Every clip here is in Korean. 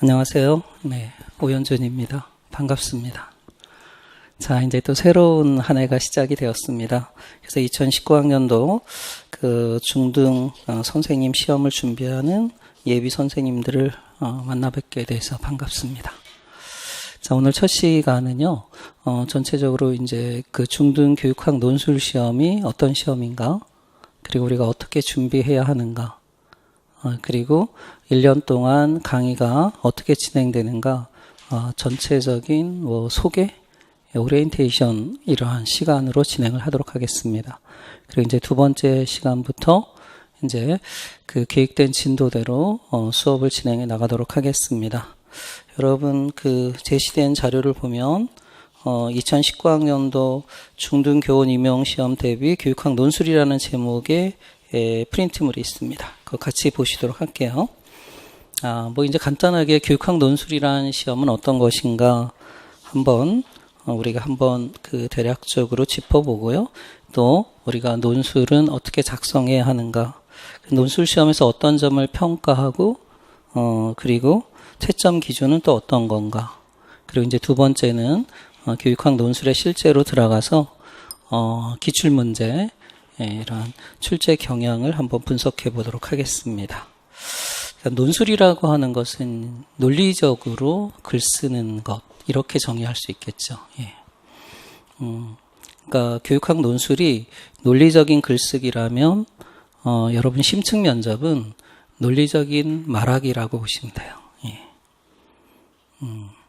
안녕하세요. 네, 오현준입니다. 반갑습니다. 자, 이제 또 새로운 한 해가 시작이 되었습니다. 그래서 2019학년도 그 중등 선생님 시험을 준비하는 예비 선생님들을 만나 뵙게 돼서 반갑습니다. 자, 오늘 첫 시간은요, 전체적으로 이제 그 중등 교육학 논술 시험이 어떤 시험인가, 그리고 우리가 어떻게 준비해야 하는가, 그리고 1년 동안 강의가 어떻게 진행되는가, 전체적인 소개, 오리엔테이션 이러한 시간으로 진행을 하도록 하겠습니다. 그리고 이제 두 번째 시간부터 이제 그 계획된 진도대로 수업을 진행해 나가도록 하겠습니다. 여러분 그 제시된 자료를 보면 2019학년도 중등교원 임용시험 대비 교육학 논술이라는 제목의 프린트물이 있습니다. 그거 같이 보시도록 할게요. 이제 간단하게 교육학 논술이라는 시험은 어떤 것인가 우리가 한번 그 대략적으로 짚어보고요. 또 우리가 논술은 어떻게 작성해야 하는가, 논술 시험에서 어떤 점을 평가하고, 그리고 채점 기준은 또 어떤 건가. 그리고 이제 두 번째는 교육학 논술에 실제로 들어가서 기출문제, 이런 출제 경향을 한번 분석해 보도록 하겠습니다. 논술이라고 하는 것은 논리적으로 글 쓰는 것, 이렇게 정의할 수 있겠죠. 예. 그러니까 교육학 논술이 논리적인 글쓰기라면 여러분 심층 면접은 논리적인 말하기라고 보시면 돼요. 예.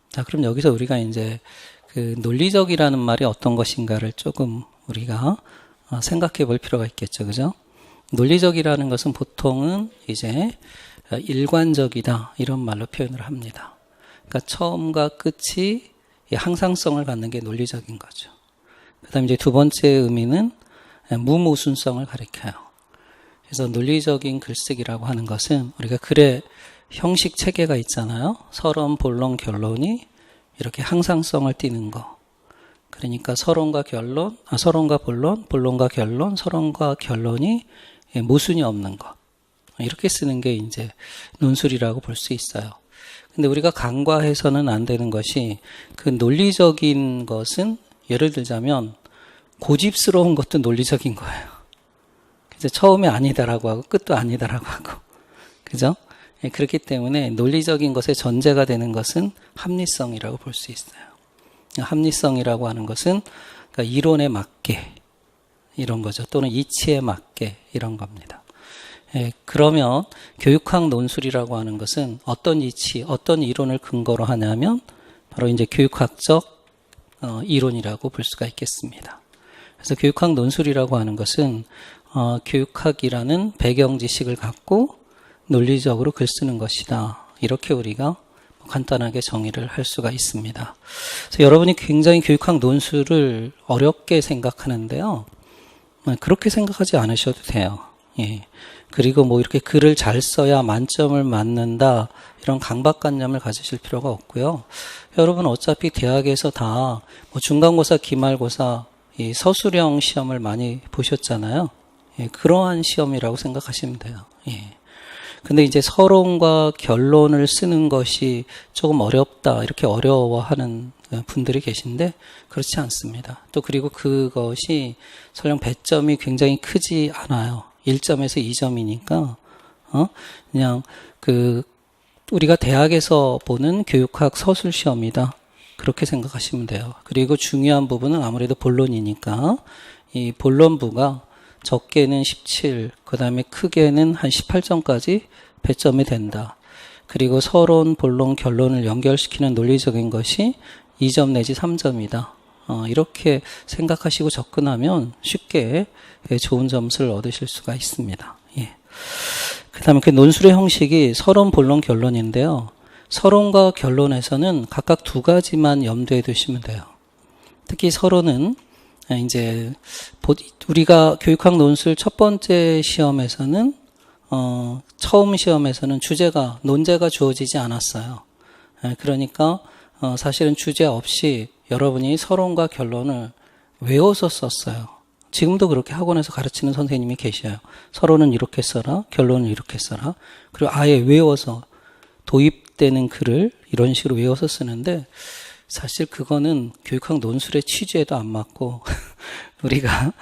자, 그럼 여기서 우리가 이제 그 논리적이라는 말이 어떤 것인가를 조금 우리가 생각해 볼 필요가 있겠죠. 그죠? 논리적이라는 것은 보통은 이제 일관적이다, 이런 말로 표현을 합니다. 그러니까 처음과 끝이 항상성을 갖는 게 논리적인 거죠. 그 다음에 이제 두 번째 의미는 무모순성을 가리켜요. 그래서 논리적인 글쓰기라고 하는 것은 우리가 글의 형식 체계가 있잖아요. 서론, 본론, 결론이 이렇게 항상성을 띠는 거. 그러니까 서론과 본론, 본론과 결론, 서론과 결론이 모순이 없는 것. 이렇게 쓰는 게 이제 논술이라고 볼 수 있어요. 근데 우리가 간과해서는 안 되는 것이, 그 논리적인 것은 예를 들자면 고집스러운 것도 논리적인 거예요. 그래서 처음에 아니다라고 하고 끝도 아니다라고 하고, 그죠? 그렇기 때문에 논리적인 것의 전제가 되는 것은 합리성이라고 볼 수 있어요. 합리성이라고 하는 것은 그러니까 이론에 맞게 이런 거죠. 또는 이치에 맞게 이런 겁니다. 그러면 교육학 논술이라고 하는 것은 어떤 이치, 어떤 이론을 근거로 하냐면 바로 이제 교육학적 이론이라고 볼 수가 있겠습니다. 그래서 교육학 논술이라고 하는 것은 교육학이라는 배경 지식을 갖고 논리적으로 글 쓰는 것이다. 이렇게 우리가 간단하게 정의를 할 수가 있습니다. 그래서 여러분이 굉장히 교육학 논술을 어렵게 생각하는데요. 그렇게 생각하지 않으셔도 돼요. 예. 그리고 이렇게 글을 잘 써야 만점을 맞는다, 이런 강박관념을 가지실 필요가 없고요. 여러분 어차피 대학에서 다 중간고사, 기말고사, 이 서술형 시험을 많이 보셨잖아요. 예. 그러한 시험이라고 생각하시면 돼요. 예. 근데 이제 서론과 결론을 쓰는 것이 조금 어렵다, 이렇게 어려워하는 분들이 계신데 그렇지 않습니다. 또 그리고 그것이 설령 배점이 굉장히 크지 않아요. 1점에서 2점이니까 그냥 우리가 대학에서 보는 교육학 서술 시험이다, 그렇게 생각하시면 돼요. 그리고 중요한 부분은 아무래도 본론이니까 이 본론부가 적게는 17, 그 다음에 크게는 한 18점까지 배점이 된다. 그리고 서론, 본론, 결론을 연결시키는 논리적인 것이 2점 내지 3점이다. 이렇게 생각하시고 접근하면 쉽게 좋은 점수를 얻으실 수가 있습니다. 예. 그 다음에 그 논술의 형식이 서론, 본론, 결론인데요. 서론과 결론에서는 각각 두 가지만 염두에 두시면 돼요. 특히 서론은 이제 우리가 교육학 논술 첫 번째 시험에서는 처음 시험에서는 논제가 주어지지 않았어요. 그러니까 사실은 주제 없이 여러분이 서론과 결론을 외워서 썼어요. 지금도 그렇게 학원에서 가르치는 선생님이 계셔요. 서론은 이렇게 써라, 결론은 이렇게 써라. 그리고 아예 외워서 도입 교육되는 글을 이런 식으로 외워서 쓰는데 사실 그거는 교육학 논술의 취지에도 안 맞고 우리가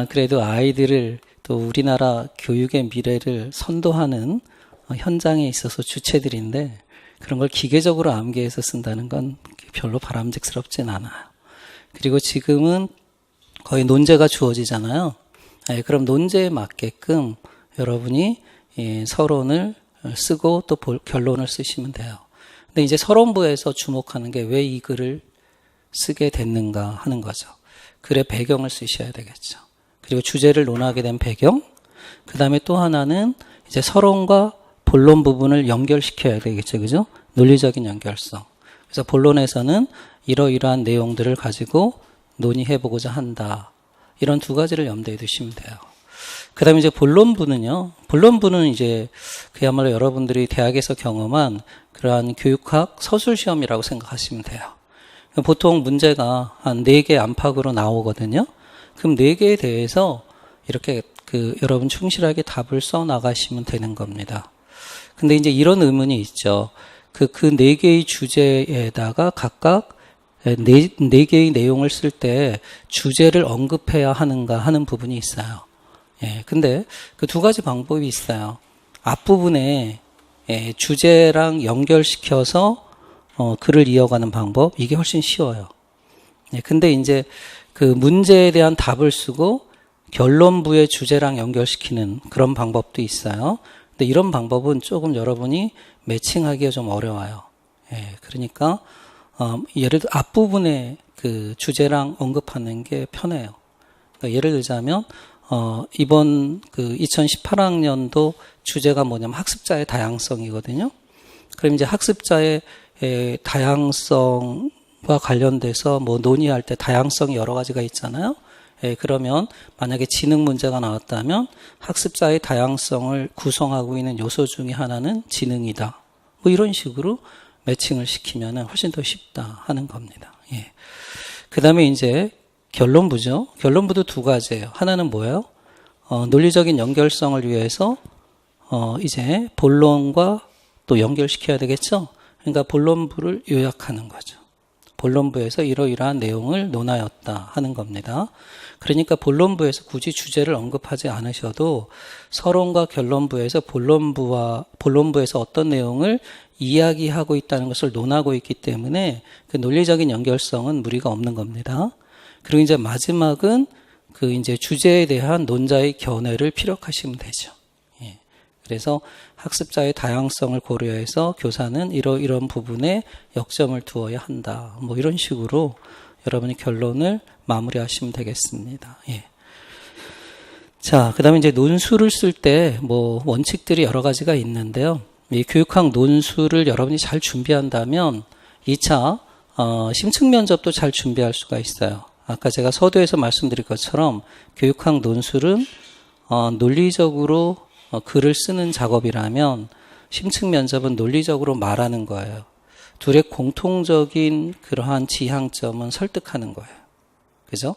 그래도 아이들을 또 우리나라 교육의 미래를 선도하는 현장에 있어서 주체들인데 그런 걸 기계적으로 암기해서 쓴다는 건 별로 바람직스럽진 않아요. 그리고 지금은 거의 논제가 주어지잖아요. 그럼 논제에 맞게끔 여러분이 서론을 쓰고 또 결론을 쓰시면 돼요. 근데 이제 서론부에서 주목하는 게 왜 이 글을 쓰게 됐는가 하는 거죠. 글의 배경을 쓰셔야 되겠죠. 그리고 주제를 논하게 된 배경, 그 다음에 또 하나는 이제 서론과 본론 부분을 연결시켜야 되겠죠. 그죠? 논리적인 연결성. 그래서 본론에서는 이러이러한 내용들을 가지고 논의해보고자 한다. 이런 두 가지를 염두에 두시면 돼요. 그 다음에 이제 본론부는요. 본론부는 이제 그야말로 여러분들이 대학에서 경험한 그러한 교육학 서술 시험이라고 생각하시면 돼요. 보통 문제가 한 4개 안팎으로 나오거든요. 그럼 4개에 대해서 이렇게 여러분 충실하게 답을 써 나가시면 되는 겁니다. 근데 이제 이런 의문이 있죠. 그 4개의 주제에다가 각각 4개의 내용을 쓸 때 주제를 언급해야 하는가 하는 부분이 있어요. 근데 그 2가지 방법이 있어요. 앞부분에 주제랑 연결시켜서 글을 이어가는 방법, 이게 훨씬 쉬워요. 근데 이제 그 문제에 대한 답을 쓰고 결론부의 주제랑 연결시키는 그런 방법도 있어요. 근데 이런 방법은 조금 여러분이 매칭하기가 좀 어려워요. 그러니까 예를 들어 앞부분에 그 주제랑 언급하는 게 편해요. 그러니까 예를 들자면 이번 그 2018학년도 주제가 뭐냐면 학습자의 다양성이거든요. 그럼 이제 학습자의 다양성과 관련돼서 뭐 논의할 때 다양성이 여러 가지가 있잖아요. 그러면 만약에 지능 문제가 나왔다면 학습자의 다양성을 구성하고 있는 요소 중에 하나는 지능이다. 뭐 이런 식으로 매칭을 시키면 훨씬 더 쉽다 하는 겁니다. 그 다음에 이제 결론부죠. 결론부도 2가지예요. 하나는 뭐예요? 논리적인 연결성을 위해서 이제 본론과 또 연결시켜야 되겠죠. 그러니까 본론부를 요약하는 거죠. 본론부에서 이러이러한 내용을 논하였다 하는 겁니다. 그러니까 본론부에서 굳이 주제를 언급하지 않으셔도 서론과 결론부에서 본론부에서 어떤 내용을 이야기하고 있다는 것을 논하고 있기 때문에 그 논리적인 연결성은 무리가 없는 겁니다. 그리고 이제 마지막은 그 이제 주제에 대한 논자의 견해를 피력하시면 되죠. 그래서 학습자의 다양성을 고려해서 교사는 이런 부분에 역점을 두어야 한다. 뭐 이런 식으로 여러분이 결론을 마무리하시면 되겠습니다. 자, 그다음에 이제 논술을 쓸 때 뭐 원칙들이 여러 가지가 있는데요. 이 교육학 논술을 여러분이 잘 준비한다면 2차 심층 면접도 잘 준비할 수가 있어요. 아까 제가 서두에서 말씀드린 것처럼 교육학 논술은 논리적으로 글을 쓰는 작업이라면 심층 면접은 논리적으로 말하는 거예요. 둘의 공통적인 그러한 지향점은 설득하는 거예요. 그죠?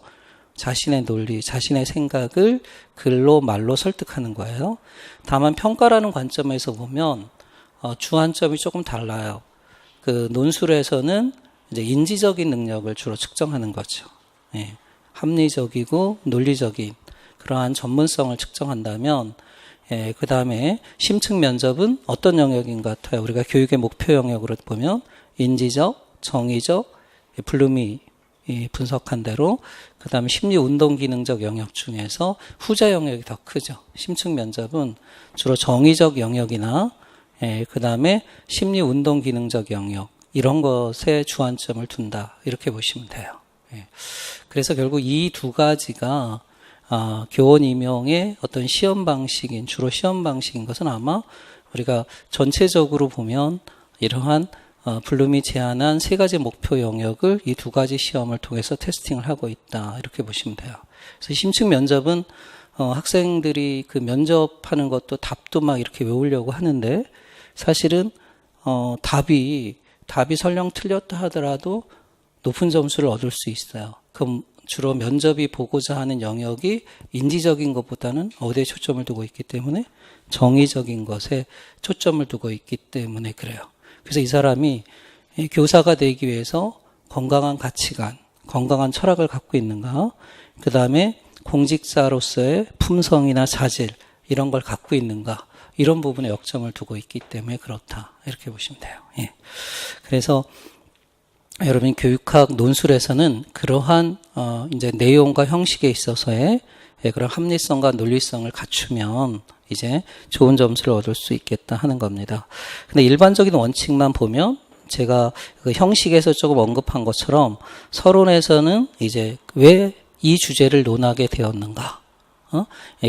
자신의 논리, 자신의 생각을 글로 말로 설득하는 거예요. 다만 평가라는 관점에서 보면 주안점이 조금 달라요. 그 논술에서는 이제 인지적인 능력을 주로 측정하는 거죠. 합리적이고 논리적인 그러한 전문성을 측정한다면 그 다음에 심층 면접은 어떤 영역인 것 같아요? 우리가 교육의 목표 영역으로 보면 인지적, 정의적, 블룸이 분석한 대로 그 다음에 심리운동기능적 영역 중에서 후자 영역이 더 크죠. 심층 면접은 주로 정의적 영역이나 그 다음에 심리운동기능적 영역 이런 것에 주안점을 둔다 이렇게 보시면 돼요. 그래서 결국 이 2가지가 교원 임용의 어떤 시험 방식인 주로 시험 방식인 것은 아마 우리가 전체적으로 보면 이러한 블룸이 제안한 3가지 목표 영역을 이 2가지 시험을 통해서 테스팅을 하고 있다 이렇게 보시면 돼요. 그래서 심층 면접은 학생들이 그 면접하는 것도 답도 막 이렇게 외우려고 하는데 사실은 답이 설령 틀렸다 하더라도 높은 점수를 얻을 수 있어요. 그럼 주로 면접이 보고자 하는 영역이 인지적인 것보다는 어디에 초점을 두고 있기 때문에 정의적인 것에 초점을 두고 있기 때문에 그래요. 그래서 이 사람이 교사가 되기 위해서 건강한 가치관, 건강한 철학을 갖고 있는가, 그 다음에 공직자로서의 품성이나 자질 이런 걸 갖고 있는가, 이런 부분에 역점을 두고 있기 때문에 그렇다, 이렇게 보시면 돼요. 예. 그래서 여러분 교육학 논술에서는 그러한 이제 내용과 형식에 있어서의 그런 합리성과 논리성을 갖추면 이제 좋은 점수를 얻을 수 있겠다 하는 겁니다. 근데 일반적인 원칙만 보면 제가 그 형식에서 조금 언급한 것처럼 서론에서는 이제 왜 이 주제를 논하게 되었는가,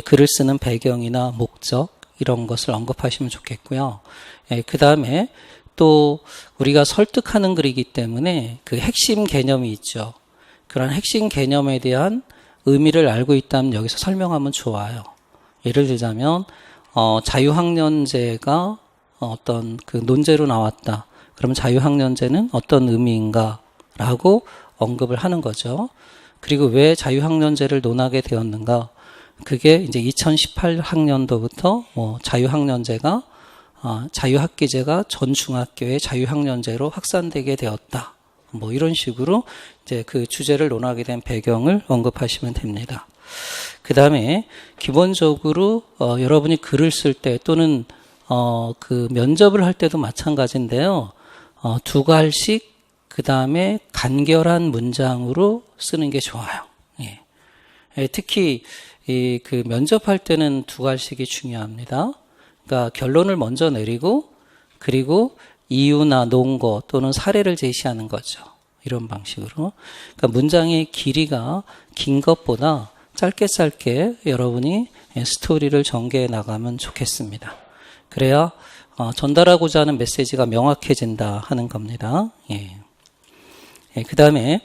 글을 쓰는 배경이나 목적 이런 것을 언급하시면 좋겠고요. 그 다음에 또 우리가 설득하는 글이기 때문에 그 핵심 개념이 있죠. 그런 핵심 개념에 대한 의미를 알고 있다면 여기서 설명하면 좋아요. 예를 들자면 자유학년제가 어떤 그 논제로 나왔다. 그러면 자유학년제는 어떤 의미인가 라고 언급을 하는 거죠. 그리고 왜 자유학년제를 논하게 되었는가? 그게 이제 2018학년도부터 자유학년제가 자유학기제가 전 중학교의 자유학년제로 확산되게 되었다. 이런 식으로 이제 그 주제를 논하게 된 배경을 언급하시면 됩니다. 그 다음에 기본적으로 여러분이 글을 쓸 때 또는 그 면접을 할 때도 마찬가지인데요. 두 갈씩 그 다음에 간결한 문장으로 쓰는 게 좋아요. 예. 특히 그 면접할 때는 두 갈씩이 중요합니다. 그러니까 결론을 먼저 내리고 그리고 이유나 논거 또는 사례를 제시하는 거죠. 이런 방식으로. 그러니까 문장의 길이가 긴 것보다 짧게 여러분이 스토리를 전개해 나가면 좋겠습니다. 그래야 전달하고자 하는 메시지가 명확해진다 하는 겁니다. 예. 그 다음에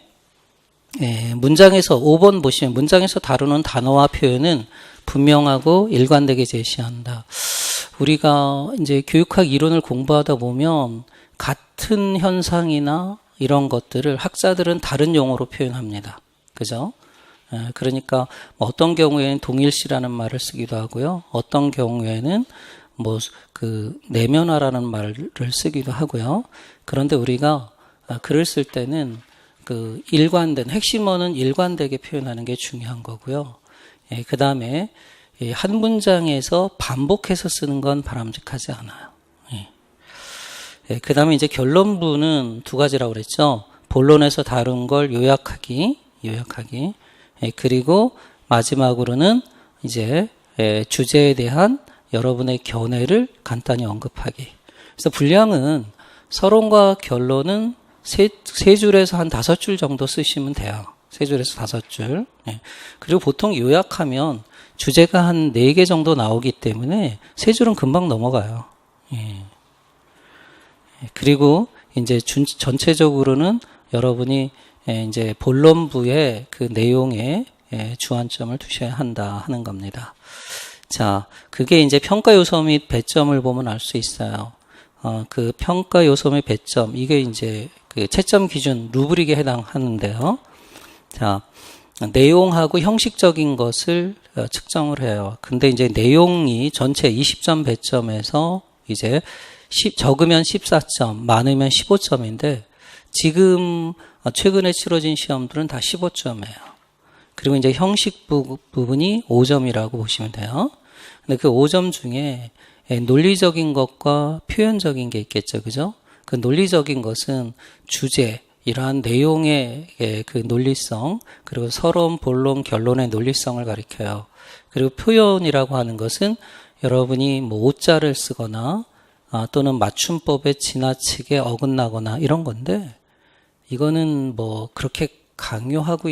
문장에서 5번 보시면 문장에서 다루는 단어와 표현은 분명하고 일관되게 제시한다. 우리가 이제 교육학 이론을 공부하다 보면 같은 현상이나 이런 것들을 학자들은 다른 용어로 표현합니다. 그죠? 그러니까 어떤 경우에는 동일시라는 말을 쓰기도 하고요. 어떤 경우에는 내면화라는 말을 쓰기도 하고요. 그런데 우리가 글을 쓸 때는 그 일관된 핵심어는 일관되게 표현하는 게 중요한 거고요. 그 다음에 한 문장에서 반복해서 쓰는 건 바람직하지 않아요. 그 다음에 이제 결론부는 두 가지라고 그랬죠. 본론에서 다룬 걸 요약하기. 그리고 마지막으로는 이제 주제에 대한 여러분의 견해를 간단히 언급하기. 그래서 분량은 서론과 결론은 세 줄에서 한 5줄 정도 쓰시면 돼요. 3줄에서 5줄. 그리고 보통 요약하면 주제가 한 4개 정도 나오기 때문에 3줄은 금방 넘어가요. 그리고 이제 전체적으로는 여러분이 이제 본론부의 그 내용에 주안점을 두셔야 한다 하는 겁니다. 자, 그게 이제 평가 요소 및 배점을 보면 알 수 있어요. 그 평가 요소 및 배점, 이게 이제 그 채점 기준 루브릭에 해당하는데요. 자, 내용하고 형식적인 것을 측정을 해요. 근데 이제 내용이 전체 20점 배점에서 이제 적으면 14점, 많으면 15점인데 지금 최근에 치러진 시험들은 다 15점이에요. 그리고 이제 형식 부분이 5점이라고 보시면 돼요. 근데 그 5점 중에 논리적인 것과 표현적인 게 있겠죠. 그죠? 그 논리적인 것은 주제, 이러한 내용의 그 논리성, 그리고 서론, 본론, 결론의 논리성을 가리켜요. 그리고 표현이라고 하는 것은 여러분이 오자를 쓰거나 또는 맞춤법에 지나치게 어긋나거나 이런 건데, 이거는 그렇게 강조하고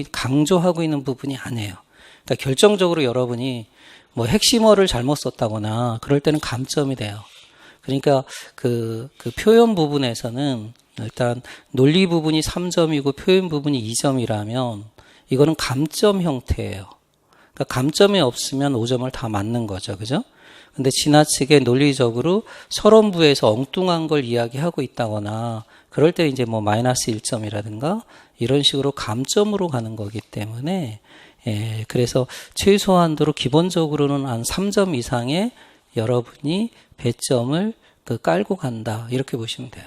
있는 부분이 아니에요. 그러니까 결정적으로 여러분이 핵심어를 잘못 썼다거나 그럴 때는 감점이 돼요. 그러니까 그 표현 부분에서는 일단 논리 부분이 3점이고 표현 부분이 2점이라면 이거는 감점 형태예요. 그러니까 감점이 없으면 5점을 다 맞는 거죠. 그죠? 근데 지나치게 논리적으로 서론부에서 엉뚱한 걸 이야기하고 있다거나 그럴 때 이제 마이너스 1점이라든가 이런 식으로 감점으로 가는 거기 때문에 그래서 최소한도로 기본적으로는 한 3점 이상의 여러분이 배점을 깔고 간다. 이렇게 보시면 돼요.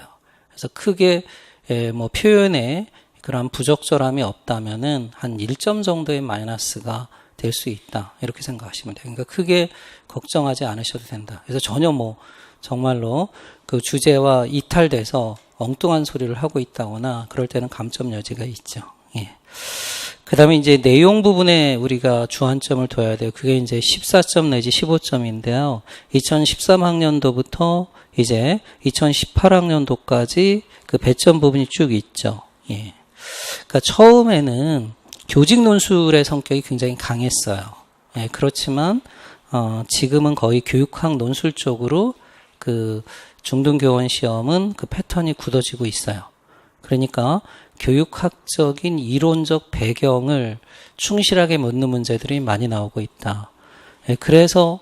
그래서 크게 뭐 표현에 그런 부적절함이 없다면은 한 1점 정도의 마이너스가 될 수 있다. 이렇게 생각하시면 돼요. 그러니까 크게 걱정하지 않으셔도 된다. 그래서 전혀 뭐 정말로 그 주제와 이탈돼서 엉뚱한 소리를 하고 있다거나 그럴 때는 감점 여지가 있죠. 예. 그 다음에 이제 내용 부분에 우리가 주안점을 둬야 돼요. 그게 이제 14점 내지 15점인데요. 2013학년도부터 이제 2018학년도까지 그 배점 부분이 쭉 있죠. 예. 그러니까 처음에는 교직 논술의 성격이 굉장히 강했어요. 예, 그렇지만 지금은 거의 교육학 논술 쪽으로 그 중등교원 시험은 그 패턴이 굳어지고 있어요. 그러니까 교육학적인 이론적 배경을 충실하게 묻는 문제들이 많이 나오고 있다. 예, 그래서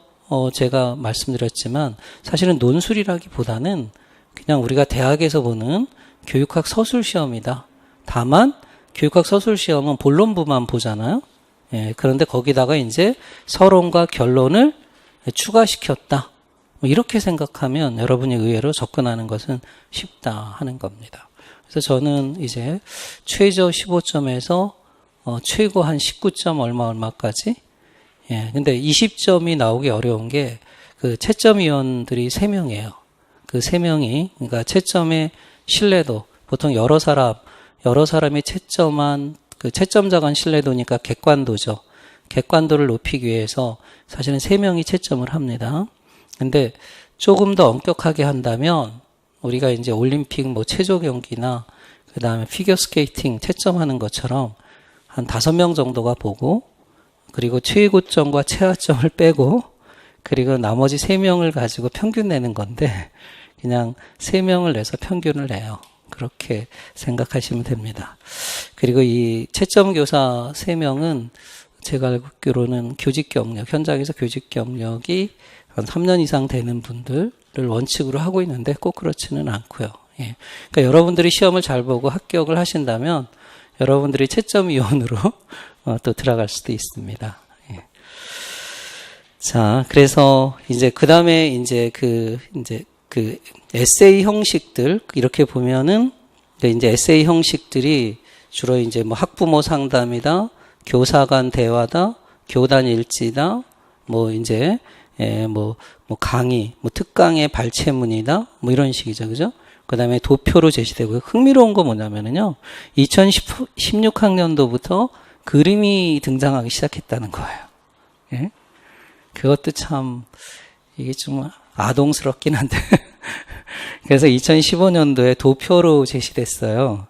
제가 말씀드렸지만 사실은 논술이라기보다는 그냥 우리가 대학에서 보는 교육학 서술 시험이다. 다만 교육학 서술 시험은 본론부만 보잖아요. 예, 그런데 거기다가 이제 서론과 결론을 추가시켰다. 이렇게 생각하면 여러분이 의외로 접근하는 것은 쉽다 하는 겁니다. 그래서 저는 이제 최저 15점에서 최고 한 19점 얼마까지. 예, 근데 20점이 나오기 어려운 게 그 채점위원들이 3명이에요. 그 3명이, 그러니까 채점의 신뢰도, 보통 여러 사람이 채점한, 그 채점자 간 신뢰도니까 객관도죠. 객관도를 높이기 위해서 사실은 3명이 채점을 합니다. 근데 조금 더 엄격하게 한다면 우리가 이제 올림픽 뭐 체조 경기나 그 다음에 피겨 스케이팅 채점하는 것처럼 한 5명 정도가 보고 그리고 최고점과 최하점을 빼고 그리고 나머지 3명을 가지고 평균 내는 건데 그냥 3명을 내서 평균을 내요. 그렇게 생각하시면 됩니다. 그리고 이 채점교사 3명은 제가 알기로는 교직 경력, 현장에서 교직 경력이 한 3년 이상 되는 분들을 원칙으로 하고 있는데 꼭 그렇지는 않고요. 예. 그러니까 여러분들이 시험을 잘 보고 합격을 하신다면 여러분들이 채점위원으로 또 들어갈 수도 있습니다. 예. 자, 그래서 이제 그 다음에 이제 그 에세이 형식들 이렇게 보면은 이제 에세이 형식들이 주로 이제 뭐 학부모 상담이다, 교사 간 대화다, 교단 일지다, 뭐 이제 뭐 강의, 뭐 특강의 발췌문이다, 뭐 이런 식이죠, 그죠? 그 다음에 도표로 제시되고 흥미로운 거 뭐냐면은요, 2016학년도부터 그림이 등장하기 시작했다는 거예요. 예? 그것도 참 이게 좀 아동스럽긴 한데 그래서 2015년도에 도표로 제시됐어요.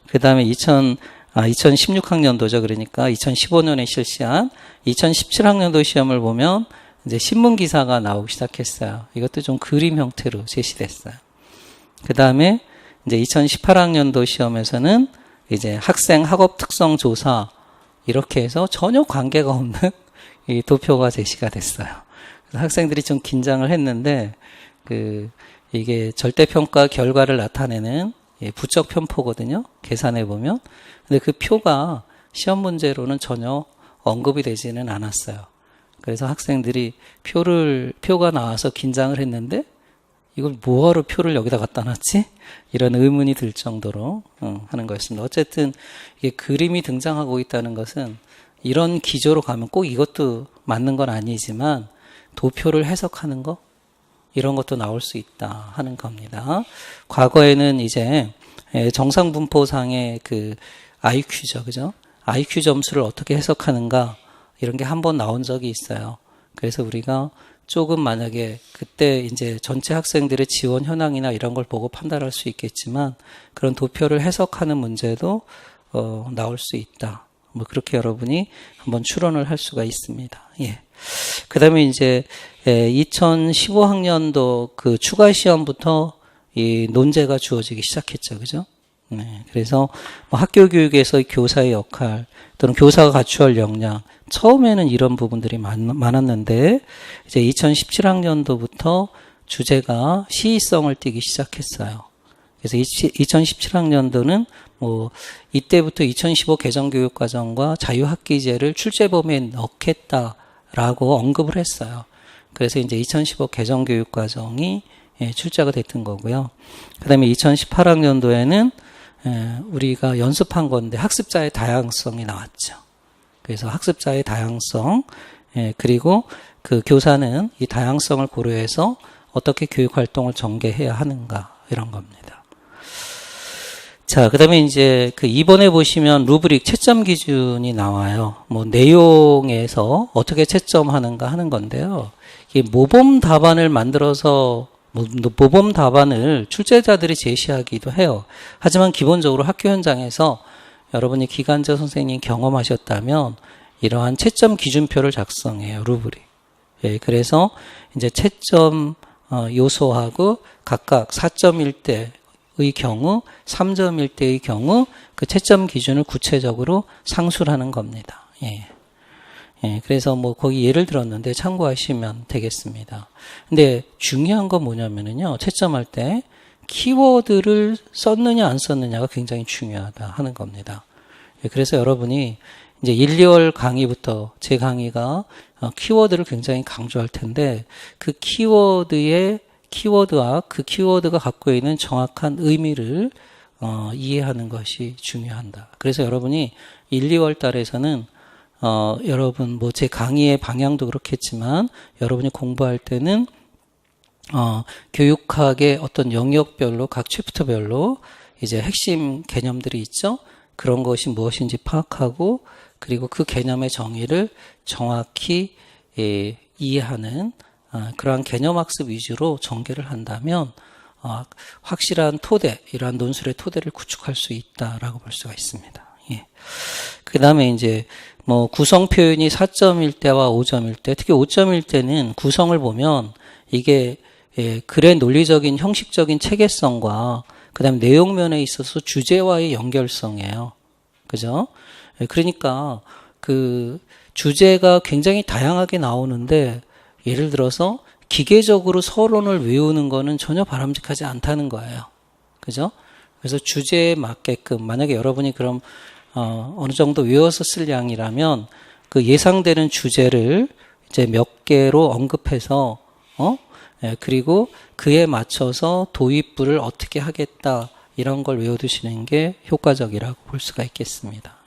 그 다음에 2016학년도죠. 그러니까 2015년에 실시한 2017학년도 시험을 보면 이제 신문 기사가 나오기 시작했어요. 이것도 좀 그림 형태로 제시됐어요. 그 다음에 이제 2018학년도 시험에서는 이제 학생 학업 특성 조사 이렇게 해서 전혀 관계가 없는 이 도표가 제시가 됐어요. 그래서 학생들이 좀 긴장을 했는데 이게 절대평가 결과를 나타내는 부적 편포거든요. 계산해 보면. 근데 그 표가 시험 문제로는 전혀 언급이 되지는 않았어요. 그래서 학생들이 표가 나와서 긴장을 했는데 이걸 뭐하러 표를 여기다 갖다 놨지? 이런 의문이 들 정도로 하는 거였습니다. 어쨌든 이게 그림이 등장하고 있다는 것은 이런 기조로 가면 꼭 이것도 맞는 건 아니지만 도표를 해석하는 거 이런 것도 나올 수 있다 하는 겁니다. 과거에는 이제 정상분포상의 그 IQ죠, 그죠? IQ 점수를 어떻게 해석하는가 이런 게 한번 나온 적이 있어요. 그래서 우리가 조금 만약에 그때 이제 전체 학생들의 지원 현황이나 이런 걸 보고 판단할 수 있겠지만 그런 도표를 해석하는 문제도 나올 수 있다. 뭐 그렇게 여러분이 한번 추론을 할 수가 있습니다. 예. 그다음에 이제 2015학년도 그 추가 시험부터 이 논제가 주어지기 시작했죠, 그죠? 네. 그래서 뭐 학교 교육에서의 교사의 역할 또는 교사가 갖춰야 할 역량 처음에는 이런 부분들이 많았는데 이제 2017학년도부터 주제가 시의성을 띠기 시작했어요. 그래서 2017학년도는 뭐 이때부터 2015 개정교육과정과 자유학기제를 출제범위에 넣겠다라고 언급을 했어요. 그래서 이제 2015 개정교육과정이 출제가 됐던 거고요. 그 다음에 2018학년도에는 우리가 연습한 건데 학습자의 다양성이 나왔죠. 그래서 학습자의 다양성, 그리고 그 교사는 이 다양성을 고려해서 어떻게 교육 활동을 전개해야 하는가, 이런 겁니다. 자, 그 다음에 이제 그 이번에 보시면 루브릭 채점 기준이 나와요. 뭐 내용에서 어떻게 채점하는가 하는 건데요. 이 모범 답안을 만들어서 모범 답안을 출제자들이 제시하기도 해요. 하지만 기본적으로 학교 현장에서 여러분이 기간제 선생님 경험하셨다면 이러한 채점 기준표를 작성해요. 루브릭. 그래서 이제 채점 요소하고 각각 4.1대의 경우, 3.1대의 경우 그 채점 기준을 구체적으로 상술하는 겁니다. 그래서 뭐 거기 예를 들었는데 참고하시면 되겠습니다. 근데 중요한 건 뭐냐면은요, 채점할 때 키워드를 썼느냐 안 썼느냐가 굉장히 중요하다 하는 겁니다. 그래서 여러분이 이제 1, 2월 강의부터 제 강의가 키워드를 굉장히 강조할 텐데 그 키워드와 그 키워드가 갖고 있는 정확한 의미를 이해하는 것이 중요하다. 그래서 여러분이 1, 2월 달에서는 여러분 뭐 제 강의의 방향도 그렇겠지만 여러분이 공부할 때는 교육학의 어떤 영역별로 각 챕터별로 이제 핵심 개념들이 있죠. 그런 것이 무엇인지 파악하고 그리고 그 개념의 정의를 정확히 이해하는 그러한 개념학습 위주로 전개를 한다면 확실한 토대, 이러한 논술의 토대를 구축할 수 있다라고 볼 수가 있습니다. 그 다음에 이제 뭐 구성 표현이 4.1대와 5.1대, 특히 5.1대는 구성을 보면 이게 글의 논리적인 형식적인 체계성과 그 다음에 내용면에 있어서 주제와의 연결성이에요. 그죠? 그러니까 그 주제가 굉장히 다양하게 나오는데 예를 들어서 기계적으로 서론을 외우는 거는 전혀 바람직하지 않다는 거예요. 그죠? 그래서 주제에 맞게끔 만약에 여러분이 그럼 어느 정도 외워서 쓸 양이라면 그 예상되는 주제를 이제 몇 개로 언급해서 그리고 그에 맞춰서 도입부를 어떻게 하겠다 이런 걸 외워두시는 게 효과적이라고 볼 수가 있겠습니다.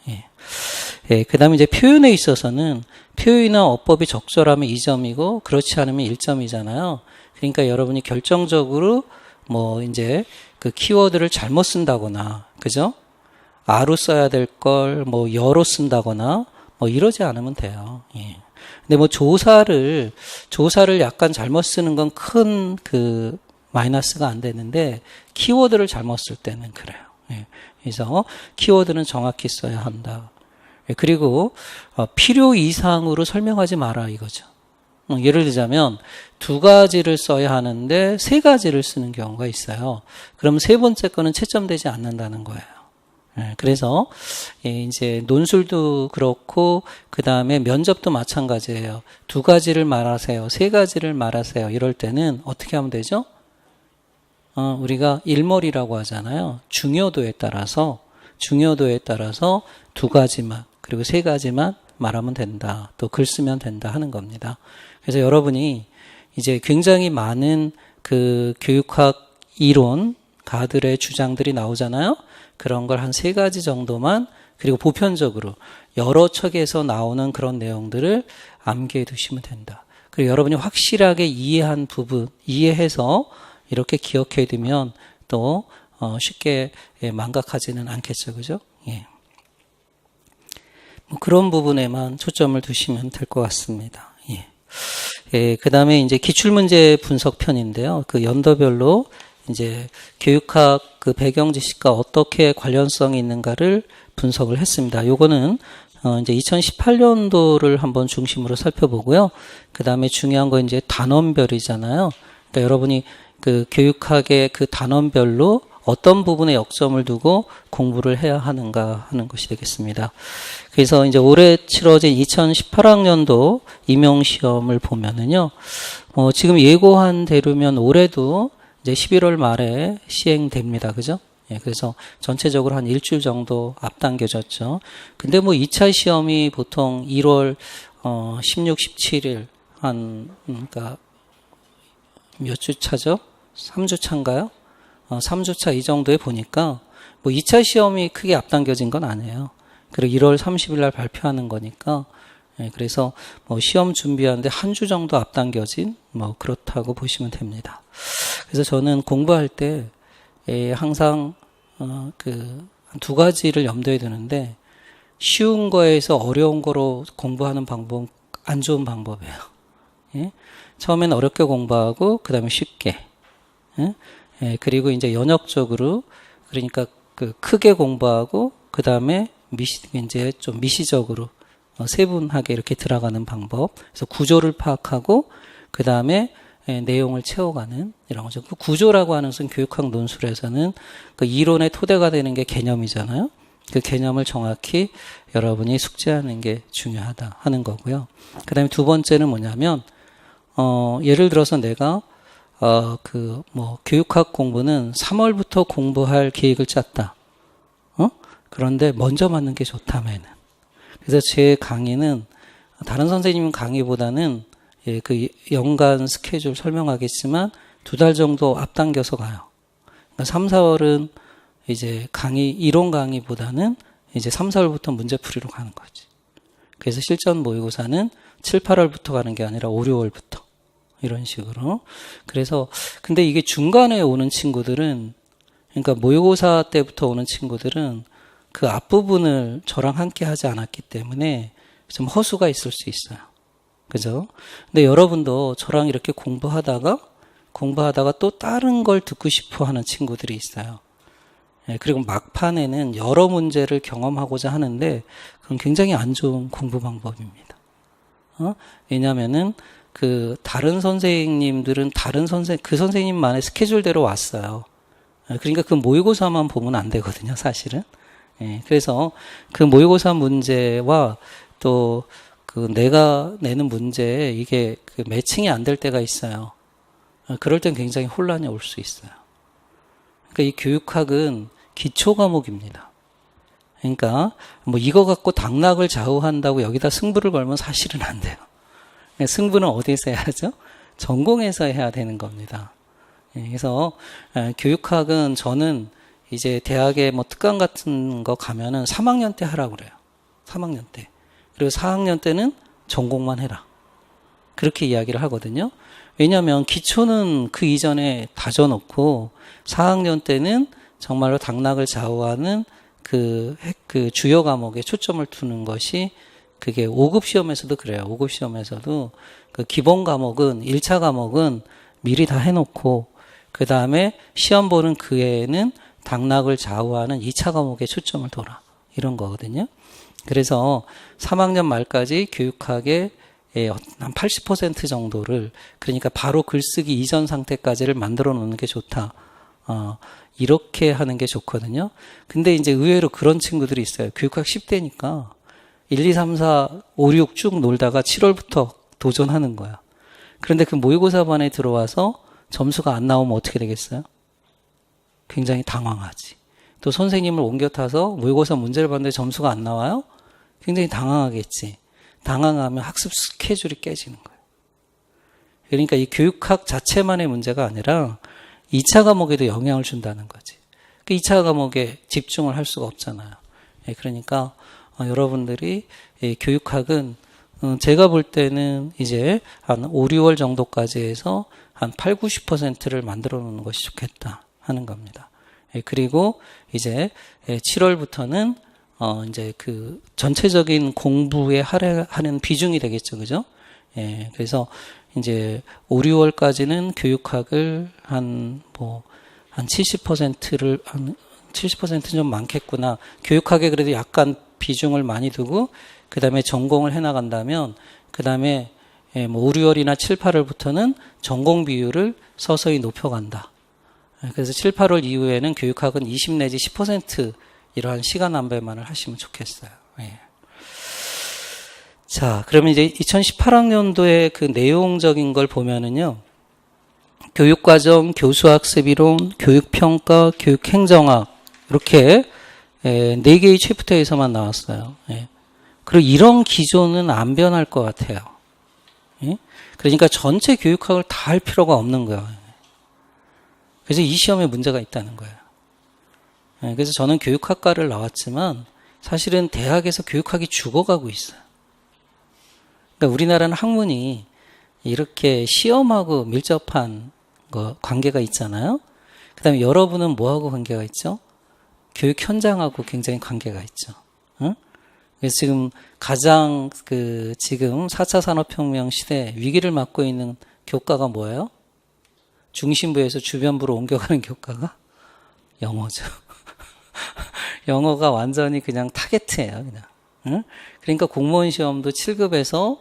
그 다음에 이제 표현에 있어서는 표현이나 어법이 적절하면 2점이고 그렇지 않으면 1점이잖아요. 그러니까 여러분이 결정적으로 뭐 이제 그 키워드를 잘못 쓴다거나, 그죠? 아로 써야 될 걸 뭐 여로 쓴다거나 뭐 이러지 않으면 돼요. 근데 뭐 조사를 약간 잘못 쓰는 건 큰 그 마이너스가 안 되는데 키워드를 잘못 쓸 때는 그래요. 그래서 키워드는 정확히 써야 한다. 그리고 필요 이상으로 설명하지 마라 이거죠. 예를 들자면 2가지를 써야 하는데 3가지를 쓰는 경우가 있어요. 그럼 3번째 거는 채점되지 않는다는 거예요. 그래서 이제 논술도 그렇고 그 다음에 면접도 마찬가지예요. 2가지를 말하세요. 3가지를 말하세요. 이럴 때는 어떻게 하면 되죠? 우리가 일머리라고 하잖아요. 중요도에 따라서 2가지만 그리고 3가지만 말하면 된다. 또 글 쓰면 된다 하는 겁니다. 그래서 여러분이 이제 굉장히 많은 그 교육학 이론 가들의 주장들이 나오잖아요. 그런 걸 한 3가지 정도만, 그리고 보편적으로 여러 척에서 나오는 그런 내용들을 암기해 두시면 된다. 그리고 여러분이 확실하게 이해한 부분, 이해해서 이렇게 기억해 두면 또 쉽게 망각하지는 않겠죠. 그죠? 뭐 그런 부분에만 초점을 두시면 될 것 같습니다. 그 다음에 이제 기출문제 분석편인데요. 그 연도별로 이제 교육학 그 배경 지식과 어떻게 관련성이 있는가를 분석을 했습니다. 요거는 이제 2018년도를 한번 중심으로 살펴보고요. 그 다음에 중요한 건 이제 단원별이잖아요. 그러니까 여러분이 그 교육학의 그 단원별로 어떤 부분에 역점을 두고 공부를 해야 하는가 하는 것이 되겠습니다. 그래서 이제 올해 치러진 2018학년도 임용시험을 보면은요, 지금 예고한 대로면 올해도 이제 11월 말에 시행됩니다. 그죠? 그래서 전체적으로 한 일주일 정도 앞당겨졌죠. 근데 뭐 2차 시험이 보통 1월 16, 17일 그러니까 몇 주 차죠? 3주차인가요? 3주차 이 정도에 보니까 뭐 2차 시험이 크게 앞당겨진 건 아니에요. 그리고 1월 30일 날 발표하는 거니까 그래서 뭐 시험 준비하는데 한 주 정도 앞당겨진 뭐 그렇다고 보시면 됩니다. 그래서 저는 공부할 때 항상 그 두 가지를 염두에 두는데 쉬운 거에서 어려운 거로 공부하는 방법은 안 좋은 방법이에요. 예? 처음엔 어렵게 공부하고 그 다음에 쉽게 그리고 이제 연역적으로 그러니까 그 크게 공부하고 그 다음에 이제 좀 미시적으로 세분하게 이렇게 들어가는 방법. 그래서 구조를 파악하고 그 다음에 내용을 채워가는 이런 거죠. 그 구조라고 하는 것은 교육학 논술에서는 그 이론의 토대가 되는 게 개념이잖아요. 그 개념을 정확히 여러분이 숙지하는 게 중요하다 하는 거고요. 그 다음에 두 번째는 뭐냐면 예를 들어서 내가 교육학 공부는 3월부터 공부할 계획을 짰다. 그런데 먼저 맞는 게 좋다면은. 그래서 제 강의는 다른 선생님 강의보다는 그 연간 스케줄 설명하겠지만 2달 정도 앞당겨서 가요. 그러니까 3, 4월은 이제 이론 강의보다는 이제 3, 4월부터 문제풀이로 가는 거지. 그래서 실전 모의고사는 7, 8월부터 가는 게 아니라 5, 6월부터. 이런 식으로. 그래서, 근데 이게 중간에 오는 친구들은, 그러니까 모의고사 때부터 오는 친구들은 그 앞부분을 저랑 함께 하지 않았기 때문에 좀 허수가 있을 수 있어요. 그죠? 근데 여러분도 저랑 이렇게 공부하다가 또 다른 걸 듣고 싶어 하는 친구들이 있어요. 그리고 막판에는 여러 문제를 경험하고자 하는데 그건 굉장히 안 좋은 공부 방법입니다. 왜냐면은 다른 선생님들은 그 선생님만의 스케줄대로 왔어요. 그러니까 그 모의고사만 보면 안 되거든요, 사실은. 그래서 그 모의고사 문제와 또 내가 내는 문제에 이게 매칭이 안 될 때가 있어요. 그럴 땐 굉장히 혼란이 올 수 있어요. 그러니까 이 교육학은 기초 과목입니다. 그러니까 뭐 이거 갖고 당락을 좌우한다고 여기다 승부를 걸면 사실은 안 돼요. 승부는 어디서 해야죠? 전공에서 해야 되는 겁니다. 그래서 교육학은 저는 이제 대학에 뭐 특강 같은 거 가면은 3학년 때 하라고 그래요. 3학년 때. 그리고 4학년 때는 전공만 해라. 그렇게 이야기를 하거든요. 왜냐하면 기초는 그 이전에 다져놓고 4학년 때는 정말로 당락을 좌우하는 그 주요 과목에 초점을 두는 것이 그게 5급 시험에서도 그래요. 5급 시험에서도 그 기본 과목은 1차 과목은 미리 다 해놓고 그 다음에 시험 보는 그 해에는 당락을 좌우하는 2차 과목에 초점을 둬라. 이런 거거든요. 그래서 3학년 말까지 교육학의 한 80% 정도를 그러니까 바로 글쓰기 이전 상태까지를 만들어 놓는 게 좋다. 이렇게 하는 게 좋거든요. 근데 이제 의외로 그런 친구들이 있어요. 교육학 10대니까 1, 2, 3, 4, 5, 6 쭉 놀다가 7월부터 도전하는 거야. 그런데 그 모의고사반에 들어와서 점수가 안 나오면 어떻게 되겠어요? 굉장히 당황하지. 또 선생님을 옮겨 타서 모의고사 문제를 봤는데 점수가 안 나와요? 굉장히 당황하겠지. 당황하면 학습 스케줄이 깨지는 거예요. 그러니까 이 교육학 자체만의 문제가 아니라 2차 과목에도 영향을 준다는 거지. 그 2차 과목에 집중을 할 수가 없잖아요. 그러니까 여러분들이 교육학은 제가 볼 때는 이제 한 5, 6월 정도까지 해서 한 8, 90%를 만들어 놓는 것이 좋겠다 하는 겁니다. 그리고 이제 7월부터는 이제 그 전체적인 공부에 하는 비중이 되겠죠. 그죠? 그래서 이제 5, 6월까지는 교육학을 한 70%를, 한 70%는 좀 많겠구나. 교육학에 그래도 약간 비중을 많이 두고, 그 다음에 전공을 해나간다면, 그 다음에 5, 6월이나 7, 8월부터는 전공 비율을 서서히 높여간다. 그래서 7, 8월 이후에는 교육학은 20 내지 10% 이러한 시간 안배만을 하시면 좋겠어요. 자, 그러면 이제 2018학년도에 그 내용적인 걸 보면은요, 교육과정, 교수학습이론, 교육평가, 교육행정학, 이렇게 4개의 챕터에서만 나왔어요. 그리고 이런 기조는 안 변할 것 같아요. 그러니까 전체 교육학을 다 할 필요가 없는 거예요. 그래서 이 시험에 문제가 있다는 거예요. 그래서 저는 교육학과를 나왔지만 사실은 대학에서 교육학이 죽어가고 있어요. 그러니까 우리나라는 학문이 이렇게 시험하고 밀접한 관계가 있잖아요. 그 다음에 여러분은 뭐하고 관계가 있죠? 교육 현장하고 굉장히 관계가 있죠. 응? 그래서 지금 가장 지금 4차 산업혁명 시대 위기를 맞고 있는 교과가 뭐예요? 중심부에서 주변부로 옮겨가는 교과가 영어죠. 영어가 완전히 그냥 타겟이에요, 그냥. 응? 그러니까 공무원 시험도 7급에서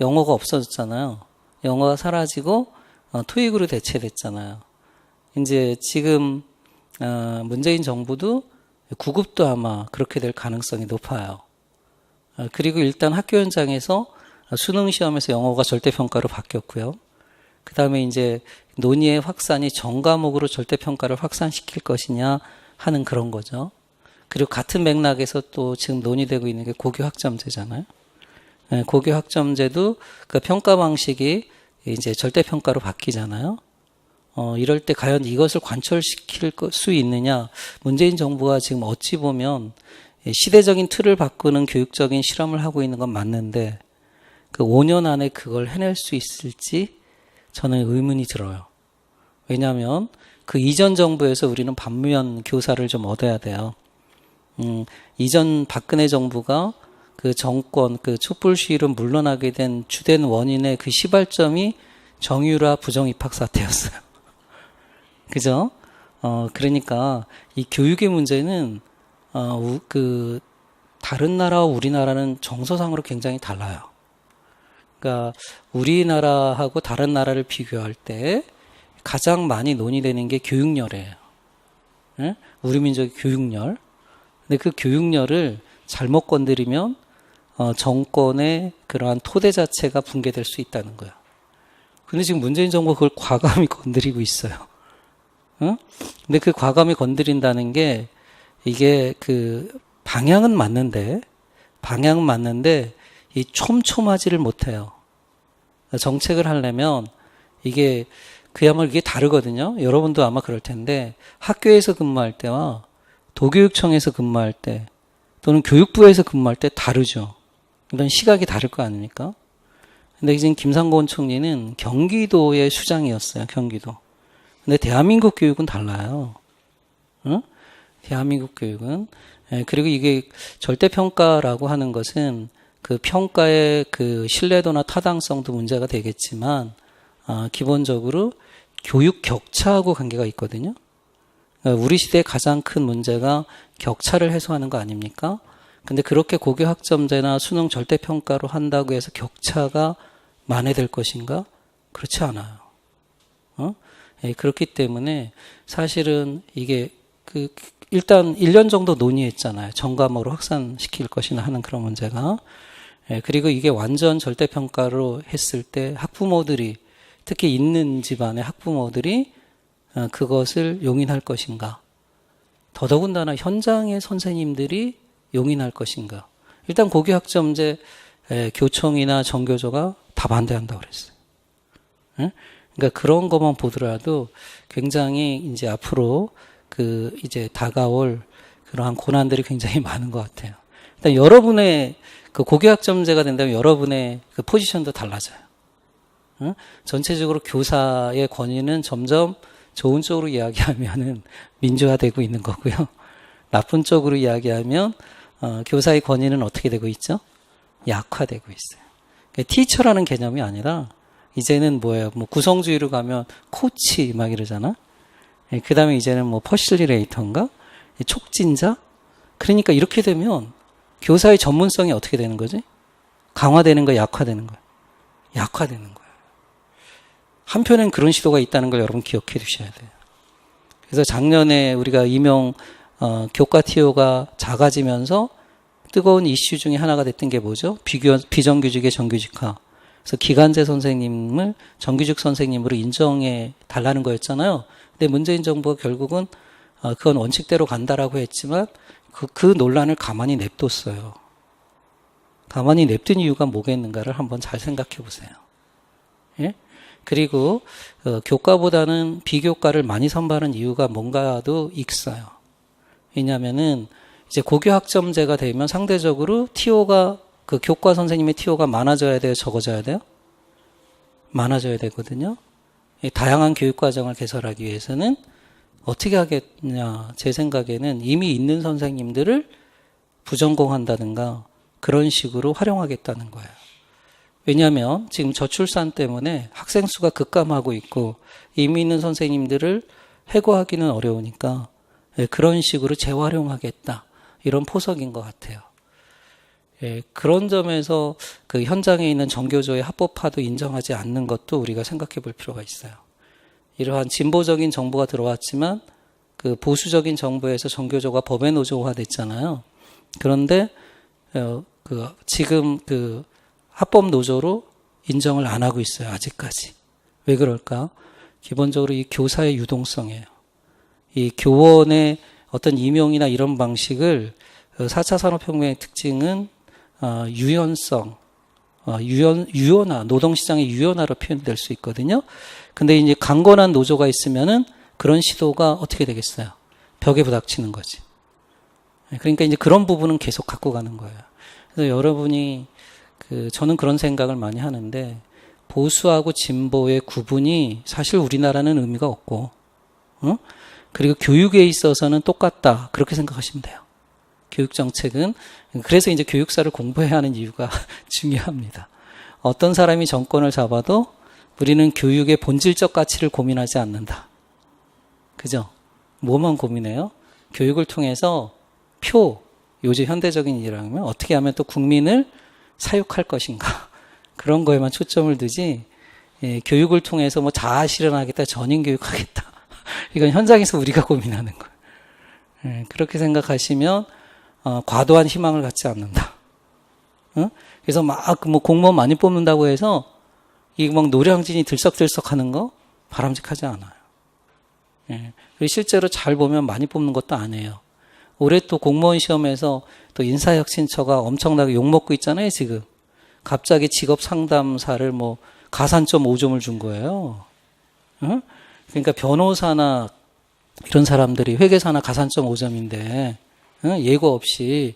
영어가 없어졌잖아요. 영어가 사라지고 토익으로 대체됐잖아요. 이제 지금 문재인 정부도 9급도 아마 그렇게 될 가능성이 높아요. 그리고 일단 학교 현장에서 수능 시험에서 영어가 절대평가로 바뀌었고요. 그 다음에 이제 논의의 확산이 전과목으로 절대평가를 확산시킬 것이냐 하는 그런 거죠. 그리고 같은 맥락에서 또 지금 논의되고 있는 게 고교학점제잖아요. 고교학점제도 그 평가 방식이 이제 절대평가로 바뀌잖아요. 이럴 때 과연 이것을 관철시킬 수 있느냐. 문재인 정부가 지금 어찌 보면 시대적인 틀을 바꾸는 교육적인 실험을 하고 있는 건 맞는데 그 5년 안에 그걸 해낼 수 있을지 저는 의문이 들어요. 왜냐하면 그 이전 정부에서 우리는 반면 교사를 좀 얻어야 돼요. 이전 박근혜 정부가 그 정권, 그 촛불 시위로 물러나게 된 주된 원인의 그 시발점이 정유라 부정입학 사태였어요. 그죠? 그러니까 이 교육의 문제는 다른 나라와 우리나라는 정서상으로 굉장히 달라요. 그러니까 우리나라하고 다른 나라를 비교할 때 가장 많이 논의되는 게 교육열이에요. 네? 우리 민족의 교육열. 근데 그 교육열을 잘못 건드리면 정권의 그러한 토대 자체가 붕괴될 수 있다는 거예요. 근데 지금 문재인 정부가 그걸 과감히 건드리고 있어요. 응? 근데 그 과감히 건드린다는 게 이게 방향은 맞는데 이 촘촘하지를 못해요. 정책을 하려면 이게 그야말로 이게 다르거든요. 여러분도 아마 그럴 텐데 학교에서 근무할 때와 도교육청에서 근무할 때 또는 교육부에서 근무할 때 다르죠. 이런 시각이 다를 거 아닙니까? 근데 지금 김상곤 총리는 경기도의 수장이었어요. 경기도. 근데 대한민국 교육은 달라요. 응? 대한민국 교육은. 그리고 이게 절대평가라고 하는 것은 그 평가의 그 신뢰도나 타당성도 문제가 되겠지만 기본적으로 교육 격차하고 관계가 있거든요. 우리 시대의 가장 큰 문제가 격차를 해소하는 거 아닙니까? 근데 그렇게 고교학점제나 수능 절대평가로 한다고 해서 격차가 만회될 것인가? 그렇지 않아요. 그렇기 때문에 사실은 이게 일단 1년 정도 논의했잖아요. 전과목으로 확산시킬 것이나 하는 그런 문제가. 그리고 이게 완전 절대평가로 했을 때 학부모들이 특히 있는 집안의 학부모들이 그것을 용인할 것인가. 더더군다나 현장의 선생님들이 용인할 것인가. 일단 고교학점제 교총이나 정교조가 다 반대한다고 그랬어요. 그러니까 그런 것만 보더라도 굉장히 이제 앞으로 이제 다가올 그러한 고난들이 굉장히 많은 것 같아요. 일단 여러분의 고교학점제가 된다면 여러분의 포지션도 달라져요. 전체적으로 교사의 권위는 점점 좋은 쪽으로 이야기하면은 민주화되고 있는 거고요. 나쁜 쪽으로 이야기하면 교사의 권위는 어떻게 되고 있죠? 약화되고 있어요. 그러니까 티처라는 개념이 아니라 이제는 뭐예요? 뭐 구성주의로 가면 코치 막 이러잖아. 그 다음에 이제는 뭐 퍼실리레이터인가? 촉진자? 그러니까 이렇게 되면 교사의 전문성이 어떻게 되는 거지? 강화되는 거야, 약화되는 거야? 약화되는 거야. 한편엔 그런 시도가 있다는 걸 여러분 기억해 두셔야 돼요. 그래서 작년에 우리가 교과 TO가 작아지면서 뜨거운 이슈 중에 하나가 됐던 게 뭐죠? 비정규직의 정규직화. 그래서 기간제 선생님을 정규직 선생님으로 인정해 달라는 거였잖아요. 근데 문재인 정부가 결국은 그건 원칙대로 간다라고 했지만 그 논란을 가만히 냅뒀어요. 가만히 냅둔 이유가 뭐겠는가를 한번 잘 생각해 보세요. 예? 그리고 교과보다는 비교과를 많이 선발한 이유가 뭔가도 있어요. 왜냐하면은 이제 고교 학점제가 되면 상대적으로 TO가 그 교과 선생님의 TO가 많아져야 돼요, 적어져야 돼요? 많아져야 되거든요. 다양한 교육 과정을 개설하기 위해서는 어떻게 하겠냐? 제 생각에는 이미 있는 선생님들을 부전공한다든가 그런 식으로 활용하겠다는 거예요. 왜냐하면 지금 저출산 때문에 학생 수가 급감하고 있고 이미 있는 선생님들을 해고하기는 어려우니까 그런 식으로 재활용하겠다. 이런 포석인 것 같아요. 그런 점에서 그 현장에 있는 정교조의 합법화도 인정하지 않는 것도 우리가 생각해 볼 필요가 있어요. 이러한 진보적인 정부가 들어왔지만 그 보수적인 정부에서 정교조가 법의 노조화 됐잖아요. 그런데 지금 그 합법 노조로 인정을 안 하고 있어요. 아직까지. 왜 그럴까? 기본적으로 이 교사의 유동성이에요. 이 교원의 어떤 임용이나 이런 방식을 4차 산업혁명의 특징은 유연성, 유연화, 노동시장의 유연화로 표현될 수 있거든요. 근데 이제 강건한 노조가 있으면은 그런 시도가 어떻게 되겠어요? 벽에 부닥치는 거지. 그러니까 이제 그런 부분은 계속 갖고 가는 거예요. 그래서 여러분이 저는 그런 생각을 많이 하는데 보수하고 진보의 구분이 사실 우리나라는 의미가 없고, 그리고 교육에 있어서는 똑같다. 그렇게 생각하시면 돼요. 교육 정책은 그래서 이제 교육사를 공부해야 하는 이유가 중요합니다. 어떤 사람이 정권을 잡아도 우리는 교육의 본질적 가치를 고민하지 않는다. 그죠? 뭐만 고민해요? 교육을 통해서 요즘 현대적인 일이라면 어떻게 하면 또 국민을 사육할 것인가. 그런 거에만 초점을 두지, 교육을 통해서 뭐 자아 실현하겠다, 전인 교육하겠다. 이건 현장에서 우리가 고민하는 거예요. 그렇게 생각하시면, 과도한 희망을 갖지 않는다. 그래서 뭐 공무원 많이 뽑는다고 해서, 이 막 노량진이 들썩들썩 하는 거 바람직하지 않아요. 그리고 실제로 잘 보면 많이 뽑는 것도 아니에요. 올해 또 공무원 시험에서 또 인사혁신처가 엄청나게 욕먹고 있잖아요, 지금. 갑자기 직업 상담사를 뭐 가산점 5점을 준 거예요. 그러니까 변호사나 이런 사람들이 회계사나 가산점 5점인데, 예고 없이.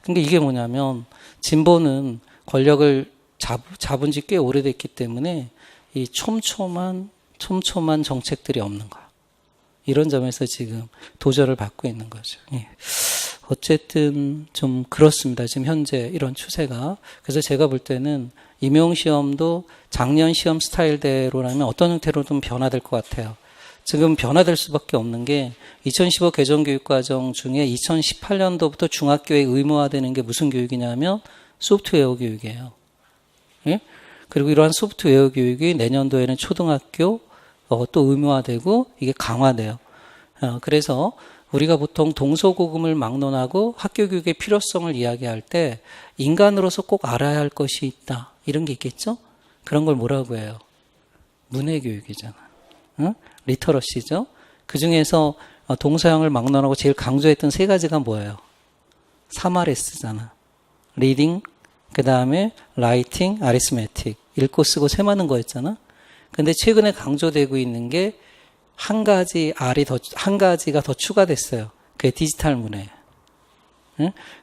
그러니까 이게 뭐냐면, 진보는 권력을 잡은 지 꽤 오래됐기 때문에 이 촘촘한 정책들이 없는 거야. 이런 점에서 지금 도전을 받고 있는 거죠. 어쨌든 좀 그렇습니다. 지금 현재 이런 추세가. 그래서 제가 볼 때는 임용시험도 작년 시험 스타일대로라면 어떤 형태로든 변화될 것 같아요. 지금 변화될 수밖에 없는 게 2015 개정교육과정 중에 2018년도부터 중학교에 의무화되는 게 무슨 교육이냐면 소프트웨어 교육이에요. 예? 그리고 이러한 소프트웨어 교육이 내년도에는 초등학교 또 의무화되고 이게 강화돼요. 그래서 우리가 보통 동서고금을 막론하고 학교 교육의 필요성을 이야기할 때 인간으로서 꼭 알아야 할 것이 있다. 이런 게 있겠죠? 그런 걸 뭐라고 해요? 문해교육이잖아. 리터러시죠? 그 중에서 동서양을 막론하고 제일 강조했던 세 가지가 뭐예요? 3RS잖아. 리딩, 그 다음에 라이팅, 아리스메틱. 읽고 쓰고 세마는 거였잖아. 근데 최근에 강조되고 있는 게 한 가지가 더 추가됐어요. 그게 디지털 문해.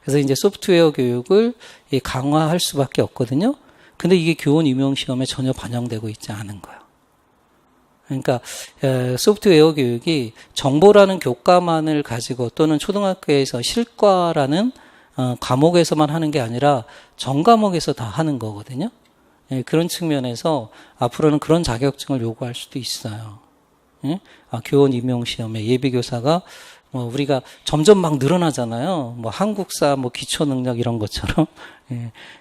그래서 이제 소프트웨어 교육을 강화할 수밖에 없거든요. 근데 이게 교원 임용 시험에 전혀 반영되고 있지 않은 거예요. 그러니까 소프트웨어 교육이 정보라는 교과만을 가지고 또는 초등학교에서 실과라는 과목에서만 하는 게 아니라 전 과목에서 다 하는 거거든요. 그런 측면에서 앞으로는 그런 자격증을 요구할 수도 있어요. 교원 임용 시험에 예비교사가 우리가 점점 막 늘어나잖아요. 한국사, 기초 능력 이런 것처럼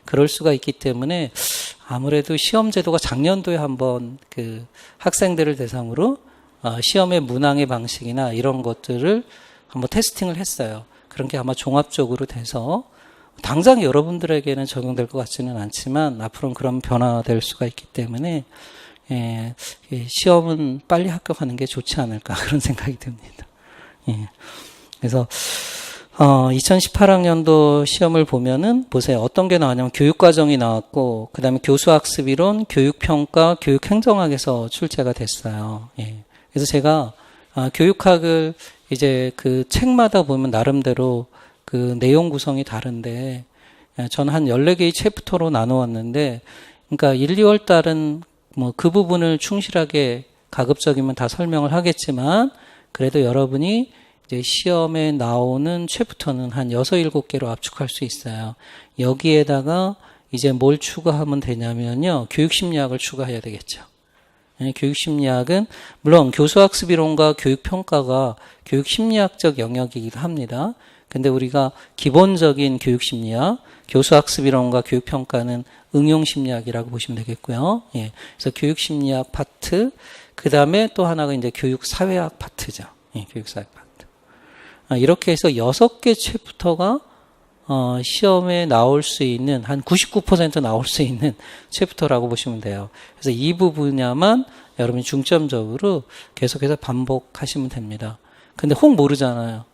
그럴 수가 있기 때문에 아무래도 시험 제도가 작년도에 한번 그 학생들을 대상으로 시험의 문항의 방식이나 이런 것들을 한번 테스팅을 했어요. 그런 게 아마 종합적으로 돼서 당장 여러분들에게는 적용될 것 같지는 않지만 앞으로는 그런 변화될 수가 있기 때문에 시험은 빨리 합격하는 게 좋지 않을까 그런 생각이 듭니다. 그래서 2018학년도 시험을 보면은 보세요. 어떤 게 나왔냐면 교육과정이 나왔고, 그 다음에 교수학습이론, 교육평가, 교육행정학에서 출제가 됐어요. 예. 그래서 제가 교육학을 이제 그 책마다 보면 나름대로 그 내용 구성이 다른데, 저는 한 14개의 챕터로 나누었는데, 그러니까 1, 2월 달은 뭐 그 부분을 충실하게 가급적이면 다 설명을 하겠지만, 그래도 여러분이 이제 시험에 나오는 챕터는 한 6, 7개로 압축할 수 있어요. 여기에다가 이제 뭘 추가하면 되냐면요. 교육심리학을 추가해야 되겠죠. 교육심리학은 물론 교수학습이론과 교육평가가 교육심리학적 영역이기도 합니다. 근데 우리가 기본적인 교육심리학, 교수학습이론과 교육평가는 응용심리학이라고 보시면 되겠고요. 예. 그래서 교육심리학 파트, 그 다음에 또 하나가 이제 교육사회학 파트죠. 예, 교육사회학 파트. 이렇게 해서 6개 챕터가 시험에 나올 수 있는 한 99% 나올 수 있는 챕터라고 보시면 돼요. 그래서 이 부분야만 여러분이 중점적으로 계속해서 반복하시면 됩니다. 근데 혹 모르잖아요.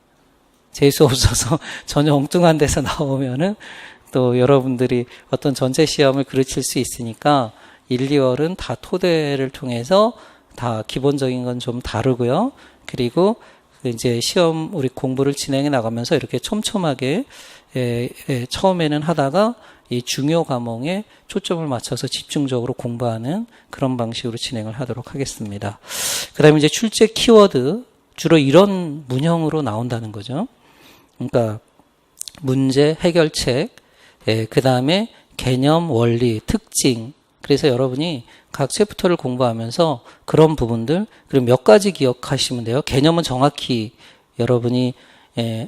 재수 없어서 전혀 엉뚱한 데서 나오면은 또 여러분들이 어떤 전체 시험을 그르칠 수 있으니까 1, 2월은 다 토대를 통해서 다 기본적인 건 좀 다르고요. 그리고 이제 시험 우리 공부를 진행해 나가면서 이렇게 촘촘하게 처음에는 하다가 이 중요 과목에 초점을 맞춰서 집중적으로 공부하는 그런 방식으로 진행을 하도록 하겠습니다. 그 다음에 이제 출제 키워드 주로 이런 문형으로 나온다는 거죠. 그러니까 문제, 해결책, 그 다음에 개념, 원리, 특징. 그래서 여러분이 각 챕터를 공부하면서 그런 부분들, 그리고 몇 가지 기억하시면 돼요. 개념은 정확히 여러분이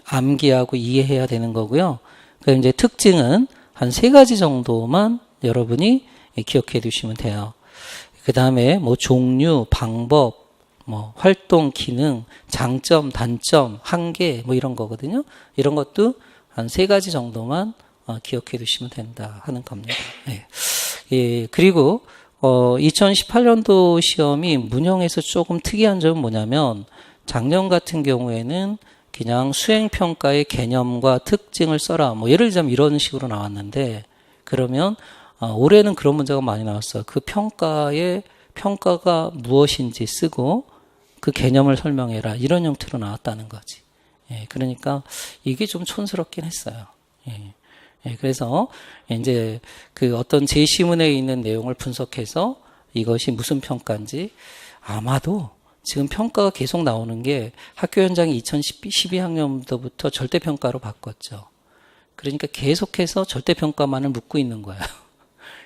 암기하고 이해해야 되는 거고요. 그다음에 이제 특징은 한 3가지 정도만 여러분이 기억해 두시면 돼요. 그 다음에 뭐 종류, 방법, 뭐 활동, 기능, 장점, 단점, 한계 뭐 이런 거거든요. 이런 것도 한 3가지 정도만 기억해 두시면 된다 하는 겁니다. 네. 예, 그리고 2018년도 시험이 문형에서 조금 특이한 점은 뭐냐면 작년 같은 경우에는 그냥 수행평가의 개념과 특징을 써라. 뭐 예를 들자면 이런 식으로 나왔는데 그러면 올해는 그런 문제가 많이 나왔어요. 그 평가가 무엇인지 쓰고 그 개념을 설명해라. 이런 형태로 나왔다는 거지. 예, 그러니까 이게 좀 촌스럽긴 했어요. 예. 예, 그래서 이제 그 어떤 제시문에 있는 내용을 분석해서 이것이 무슨 평가인지 아마도 지금 평가가 계속 나오는 게 학교 현장이 2012학년도부터 절대평가로 바꿨죠. 그러니까 계속해서 절대평가만을 묻고 있는 거예요.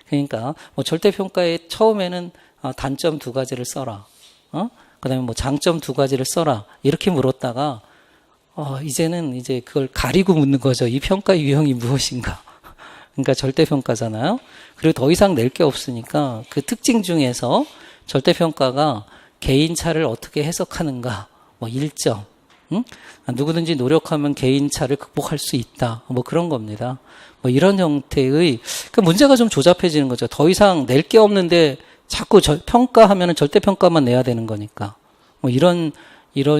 그러니까 뭐 절대평가에 처음에는 단점 2가지를 써라. 그 다음에 뭐 장점 2가지를 써라. 이렇게 물었다가 이제는 이제 그걸 가리고 묻는 거죠. 이 평가의 유형이 무엇인가. 그러니까 절대평가잖아요. 그리고 더 이상 낼 게 없으니까 그 특징 중에서 절대평가가 개인차를 어떻게 해석하는가. 뭐 1점. 누구든지 노력하면 개인차를 극복할 수 있다. 뭐 그런 겁니다. 뭐 이런 형태의 그 문제가 좀 조잡해지는 거죠. 더 이상 낼 게 없는데 자꾸 평가하면 절대평가만 내야 되는 거니까. 뭐 이런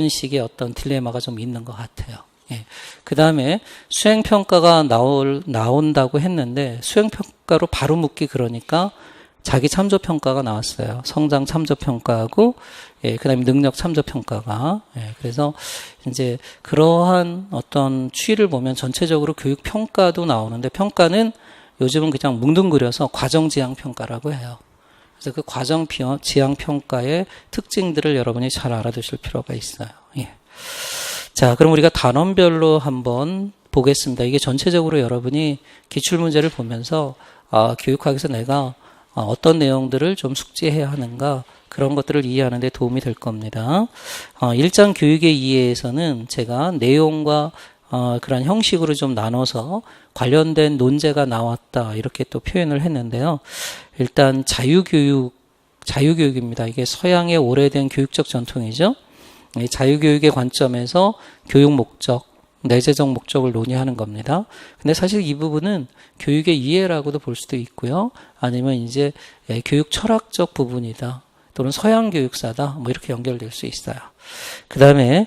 식의 어떤 딜레마가 좀 있는 것 같아요. 예. 그 다음에 수행평가가 나온다고 했는데 수행평가로 바로 묻기 그러니까 자기 참조평가가 나왔어요. 성장 참조평가하고 그 다음에 능력 참조평가가. 그래서 이제 그러한 어떤 추이를 보면 전체적으로 교육평가도 나오는데 평가는 요즘은 그냥 뭉뚱그려서 과정지향평가라고 해요. 그래서 그 과정지향평가의 특징들을 여러분이 잘 알아두실 필요가 있어요. 예. 자, 그럼 우리가 단원별로 한번 보겠습니다. 이게 전체적으로 여러분이 기출문제를 보면서 교육학에서 내가 어떤 내용들을 좀 숙지해야 하는가 그런 것들을 이해하는 데 도움이 될 겁니다. 1장 교육의 이해에서는 제가 내용과 그런 형식으로 좀 나눠서 관련된 논제가 나왔다 이렇게 또 표현을 했는데요. 일단 자유교육입니다. 이게 서양의 오래된 교육적 전통이죠. 자유교육의 관점에서 교육 목적, 내재적 목적을 논의하는 겁니다. 근데 사실 이 부분은 교육의 이해라고도 볼 수도 있고요. 아니면 이제 교육 철학적 부분이다. 또는 서양 교육사다. 뭐 이렇게 연결될 수 있어요. 그 다음에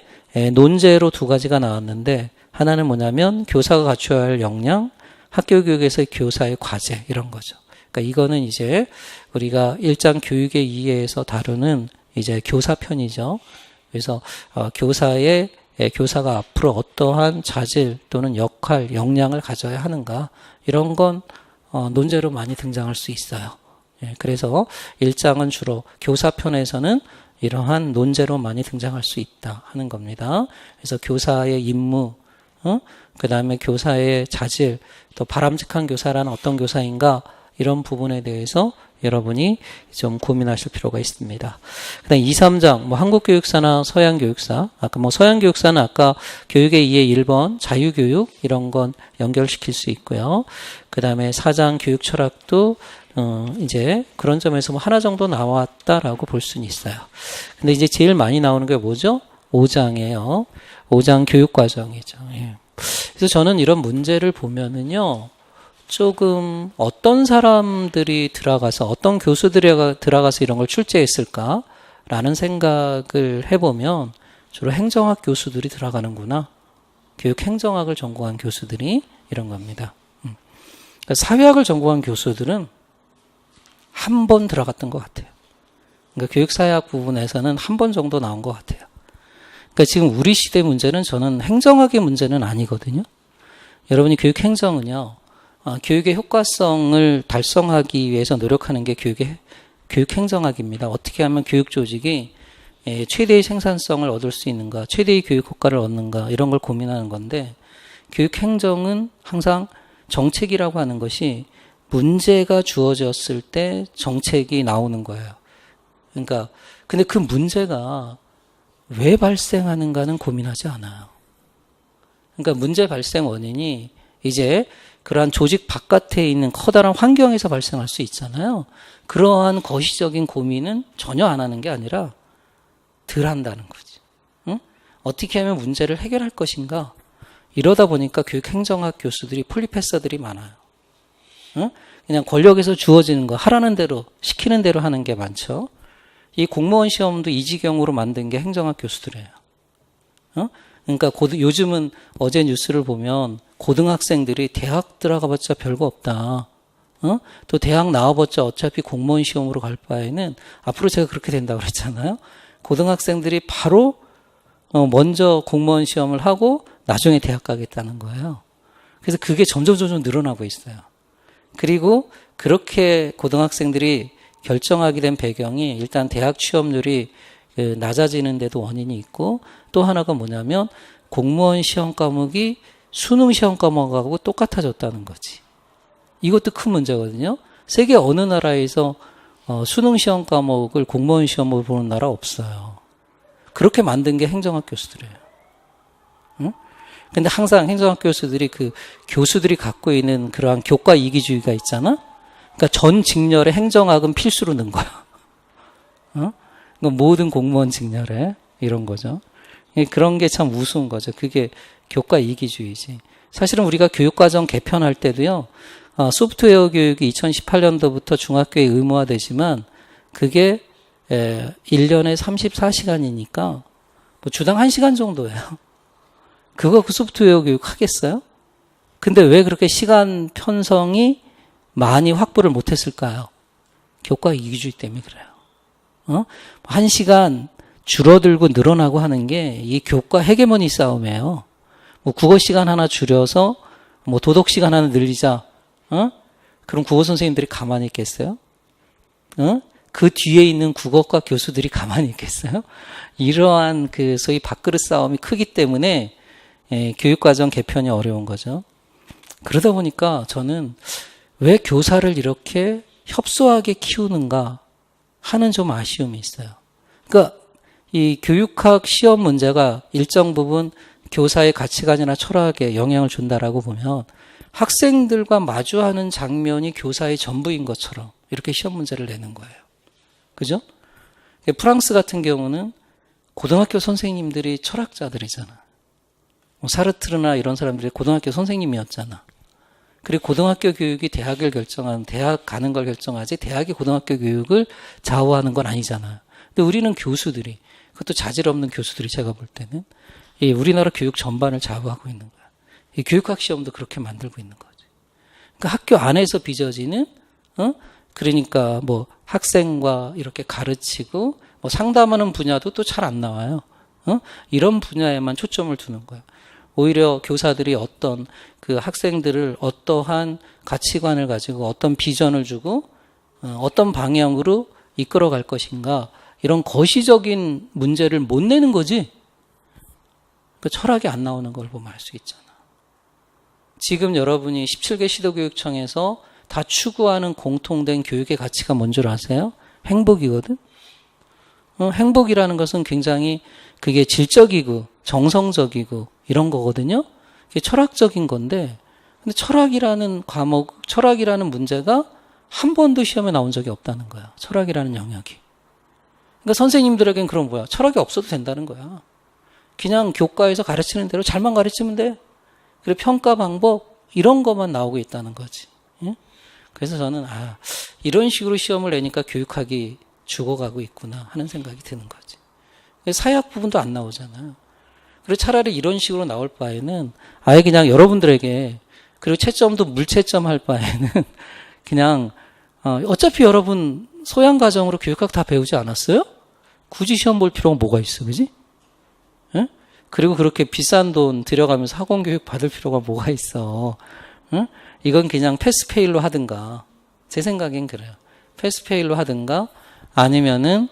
논제로 2가지가 나왔는데 하나는 뭐냐면 교사가 갖춰야 할 역량, 학교 교육에서의 교사의 과제 이런 거죠. 그러니까 이거는 이제 우리가 1장 교육의 이해에서 다루는 이제 교사 편이죠. 그래서 교사가 앞으로 어떠한 자질 또는 역할, 역량을 가져야 하는가 이런 건 논제로 많이 등장할 수 있어요. 예, 그래서 1장은 주로 교사 편에서는 이러한 논제로 많이 등장할 수 있다 하는 겁니다. 그래서 교사의 임무, 그 다음에 교사의 자질, 또 바람직한 교사라는 어떤 교사인가 이런 부분에 대해서 여러분이 좀 고민하실 필요가 있습니다. 그 다음 2, 3장, 한국교육사나 서양교육사, 서양교육사는 아까 교육의 이해 1번, 자유교육, 이런 건 연결시킬 수 있고요. 그 다음에 4장 교육철학도, 이제 그런 점에서 하나 정도 나왔다라고 볼 수는 있어요. 근데 이제 제일 많이 나오는 게 뭐죠? 5장이에요. 5장 교육과정이죠. 예. 그래서 저는 이런 문제를 보면은요, 조금 어떤 사람들이 들어가서 어떤 교수들이 들어가서 이런 걸 출제했을까라는 생각을 해보면 주로 행정학 교수들이 들어가는구나. 교육 행정학을 전공한 교수들이 이런 겁니다. 그러니까 사회학을 전공한 교수들은 한 번 들어갔던 것 같아요. 그러니까 교육사회학 부분에서는 한 번 정도 나온 것 같아요. 그러니까 지금 우리 시대 문제는 저는 행정학의 문제는 아니거든요. 여러분이 교육 행정은요. 교육의 효과성을 달성하기 위해서 노력하는 게 교육 행정학입니다. 어떻게 하면 교육 조직이 최대의 생산성을 얻을 수 있는가, 최대의 교육 효과를 얻는가 이런 걸 고민하는 건데 교육 행정은 항상 정책이라고 하는 것이 문제가 주어졌을 때 정책이 나오는 거예요. 그러니까 근데 그 문제가 왜 발생하는가는 고민하지 않아요. 그러니까 문제 발생 원인이 이제 그러한 조직 바깥에 있는 커다란 환경에서 발생할 수 있잖아요. 그러한 거시적인 고민은 전혀 안 하는 게 아니라 덜 한다는 거지. 응? 어떻게 하면 문제를 해결할 것인가? 이러다 보니까 교육행정학 교수들이 폴리패서들이 많아요. 응? 그냥 권력에서 주어지는 거 하라는 대로 시키는 대로 하는 게 많죠. 이 공무원 시험도 이 지경으로 만든 게 행정학 교수들이에요. 그러니까 요즘은 어제 뉴스를 보면 고등학생들이 대학 들어가봤자 별거 없다. 또 대학 나와봤자 어차피 공무원 시험으로 갈 바에는 앞으로 제가 그렇게 된다고 그랬잖아요. 고등학생들이 바로 먼저 공무원 시험을 하고 나중에 대학 가겠다는 거예요. 그래서 그게 점점 늘어나고 있어요. 그리고 그렇게 고등학생들이 결정하게 된 배경이 일단 대학 취업률이 낮아지는 데도 원인이 있고 또 하나가 뭐냐면 공무원 시험 과목이 수능 시험 과목하고 똑같아졌다는 거지. 이것도 큰 문제거든요. 세계 어느 나라에서 수능 시험 과목을 공무원 시험으로 보는 나라 없어요. 그렇게 만든 게 행정학 교수들이에요. 응? 근데 항상 행정학 교수들이 교수들이 갖고 있는 그러한 교과 이기주의가 있잖아? 그러니까 전 직렬에 행정학은 필수로 넣은 거야. 모든 공무원 직렬에 이런 거죠. 그런 게 참 우스운 거죠. 그게 교과 이기주의지. 사실은 우리가 교육과정 개편할 때도요. 소프트웨어 교육이 2018년도부터 중학교에 의무화되지만 그게 1년에 34시간이니까 주당 1시간 정도예요. 그거 소프트웨어 교육 하겠어요? 근데 왜 그렇게 시간 편성이 많이 확보를 못했을까요? 교과 이기주의 때문에 그래요. 1시간 줄어들고 늘어나고 하는 게 이 교과 헤게모니 싸움이에요. 국어 시간 하나 줄여서 도덕 시간 하나 늘리자. 그럼 국어 선생님들이 가만히 있겠어요? 그 뒤에 있는 국어과 교수들이 가만히 있겠어요? 이러한 소위 밥그릇 싸움이 크기 때문에 교육과정 개편이 어려운 거죠. 그러다 보니까 저는 왜 교사를 이렇게 협소하게 키우는가 하는 좀 아쉬움이 있어요. 그러니까 이 교육학 시험 문제가 일정 부분 교사의 가치관이나 철학에 영향을 준다라고 보면 학생들과 마주하는 장면이 교사의 전부인 것처럼 이렇게 시험 문제를 내는 거예요. 그죠? 프랑스 같은 경우는 고등학교 선생님들이 철학자들이잖아. 사르트르나 이런 사람들이 고등학교 선생님이었잖아. 그리고 고등학교 교육이 대학 가는 걸 결정하지 대학이 고등학교 교육을 좌우하는 건 아니잖아요. 근데 우리는 교수들이, 그것도 자질 없는 교수들이 제가 볼 때는 우리나라 교육 전반을 좌우하고 있는 거야. 이 교육학 시험도 그렇게 만들고 있는 거죠. 그러니까 학교 안에서 빚어지는, 그러니까 뭐 학생과 이렇게 가르치고 뭐 상담하는 분야도 또 잘 안 나와요. 이런 분야에만 초점을 두는 거예요. 오히려 교사들이 어떤 그 학생들을 어떠한 가치관을 가지고 어떤 비전을 주고 어떤 방향으로 이끌어갈 것인가 이런 거시적인 문제를 못 내는 거지. 그 철학이 안 나오는 걸 보면 알 수 있잖아. 지금 여러분이 17개 시도교육청에서 다 추구하는 공통된 교육의 가치가 뭔 줄 아세요? 행복이거든. 행복이라는 것은 굉장히 그게 질적이고 정성적이고 이런 거거든요. 그게 철학적인 건데, 근데 철학이라는 과목, 철학이라는 문제가 한 번도 시험에 나온 적이 없다는 거야. 철학이라는 영역이. 그러니까 선생님들에겐 그럼 뭐야? 철학이 없어도 된다는 거야. 그냥 교과에서 가르치는 대로 잘만 가르치면 돼. 그리고 평가 방법 이런 것만 나오고 있다는 거지. 그래서 저는 이런 식으로 시험을 내니까 교육학이 죽어가고 있구나 하는 생각이 드는 거지. 사회학 부분도 안 나오잖아요. 그리고 차라리 이런 식으로 나올 바에는 아예 그냥 여러분들에게, 그리고 채점도 물채점 할 바에는 그냥 어차피 여러분 소양 과정으로 교육학 다 배우지 않았어요? 굳이 시험 볼 필요가 뭐가 있어, 그지? 응? 그리고 그렇게 비싼 돈 들여가면서 학원 교육 받을 필요가 뭐가 있어? 응? 이건 그냥 패스페일로 하든가, 제 생각엔 그래요. 패스페일로 하든가 아니면은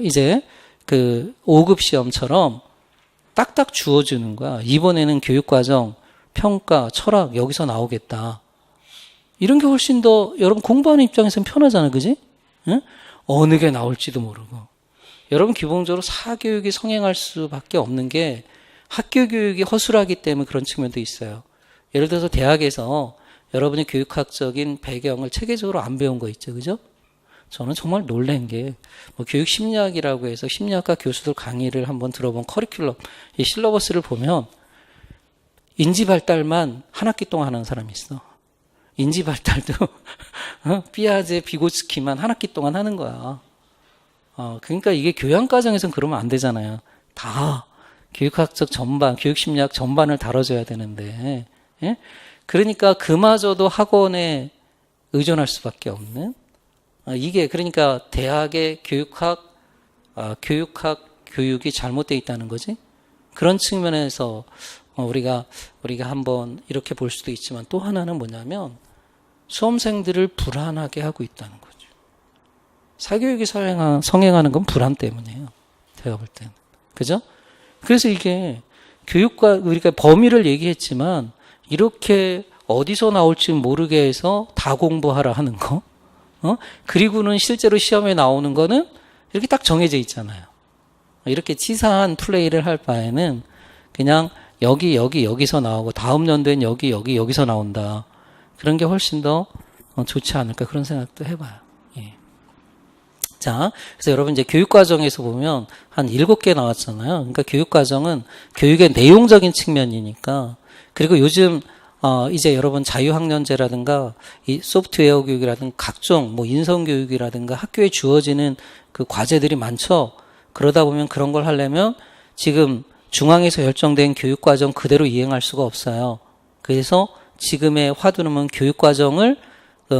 이제 그 5급 시험처럼 딱딱 주어주는 거야. 이번에는 교육과정, 평가, 철학 여기서 나오겠다. 이런 게 훨씬 더 여러분 공부하는 입장에서는 편하잖아, 그지? 응? 어느 게 나올지도 모르고. 여러분 기본적으로 사교육이 성행할 수밖에 없는 게 학교 교육이 허술하기 때문에 그런 측면도 있어요. 예를 들어서 대학에서 여러분의 교육학적인 배경을 체계적으로 안 배운 거 있죠, 그죠? 저는 정말 놀란 게, 뭐 교육 심리학이라고 해서 심리학과 교수들 강의를 한번 들어본 커리큘럼, 이 실러버스를 보면 인지 발달만 한 학기 동안 하는 사람이 있어. 인지 발달도 피아제, 비고츠키만 한 학기 동안 하는 거야. 그러니까 이게 교양 과정에서는 그러면 안 되잖아요. 다 교육학적 전반, 교육 심리학 전반을 다뤄줘야 되는데, 예? 그러니까 그마저도 학원에 의존할 수밖에 없는. 이게 그러니까 대학의 교육학 교육이 잘못되어 있다는 거지. 그런 측면에서 우리가 한번 이렇게 볼 수도 있지만, 또 하나는 뭐냐면 수험생들을 불안하게 하고 있다는 거죠. 사교육이 성행하는 건 불안 때문이에요. 제가 볼 때는. 그죠? 그래서 이게 교육과 우리가 범위를 얘기했지만 이렇게 어디서 나올지 모르게 해서 다 공부하라 하는 거. 그리고는 실제로 시험에 나오는 거는 이렇게 딱 정해져 있잖아요. 이렇게 치사한 플레이를 할 바에는 그냥 여기서 나오고 다음 연도엔 여기서 나온다. 그런 게 훨씬 더 좋지 않을까 그런 생각도 해봐요. 예. 자, 그래서 여러분 이제 교육과정에서 보면 한 7개 나왔잖아요. 그러니까 교육과정은 교육의 내용적인 측면이니까. 그리고 요즘 이제 여러분 자유학년제라든가 이 소프트웨어 교육이라든가 각종 뭐 인성교육이라든가 학교에 주어지는 그 과제들이 많죠. 그러다 보면 그런 걸 하려면 지금 중앙에서 결정된 교육과정 그대로 이행할 수가 없어요. 그래서 지금의 화두는 교육과정을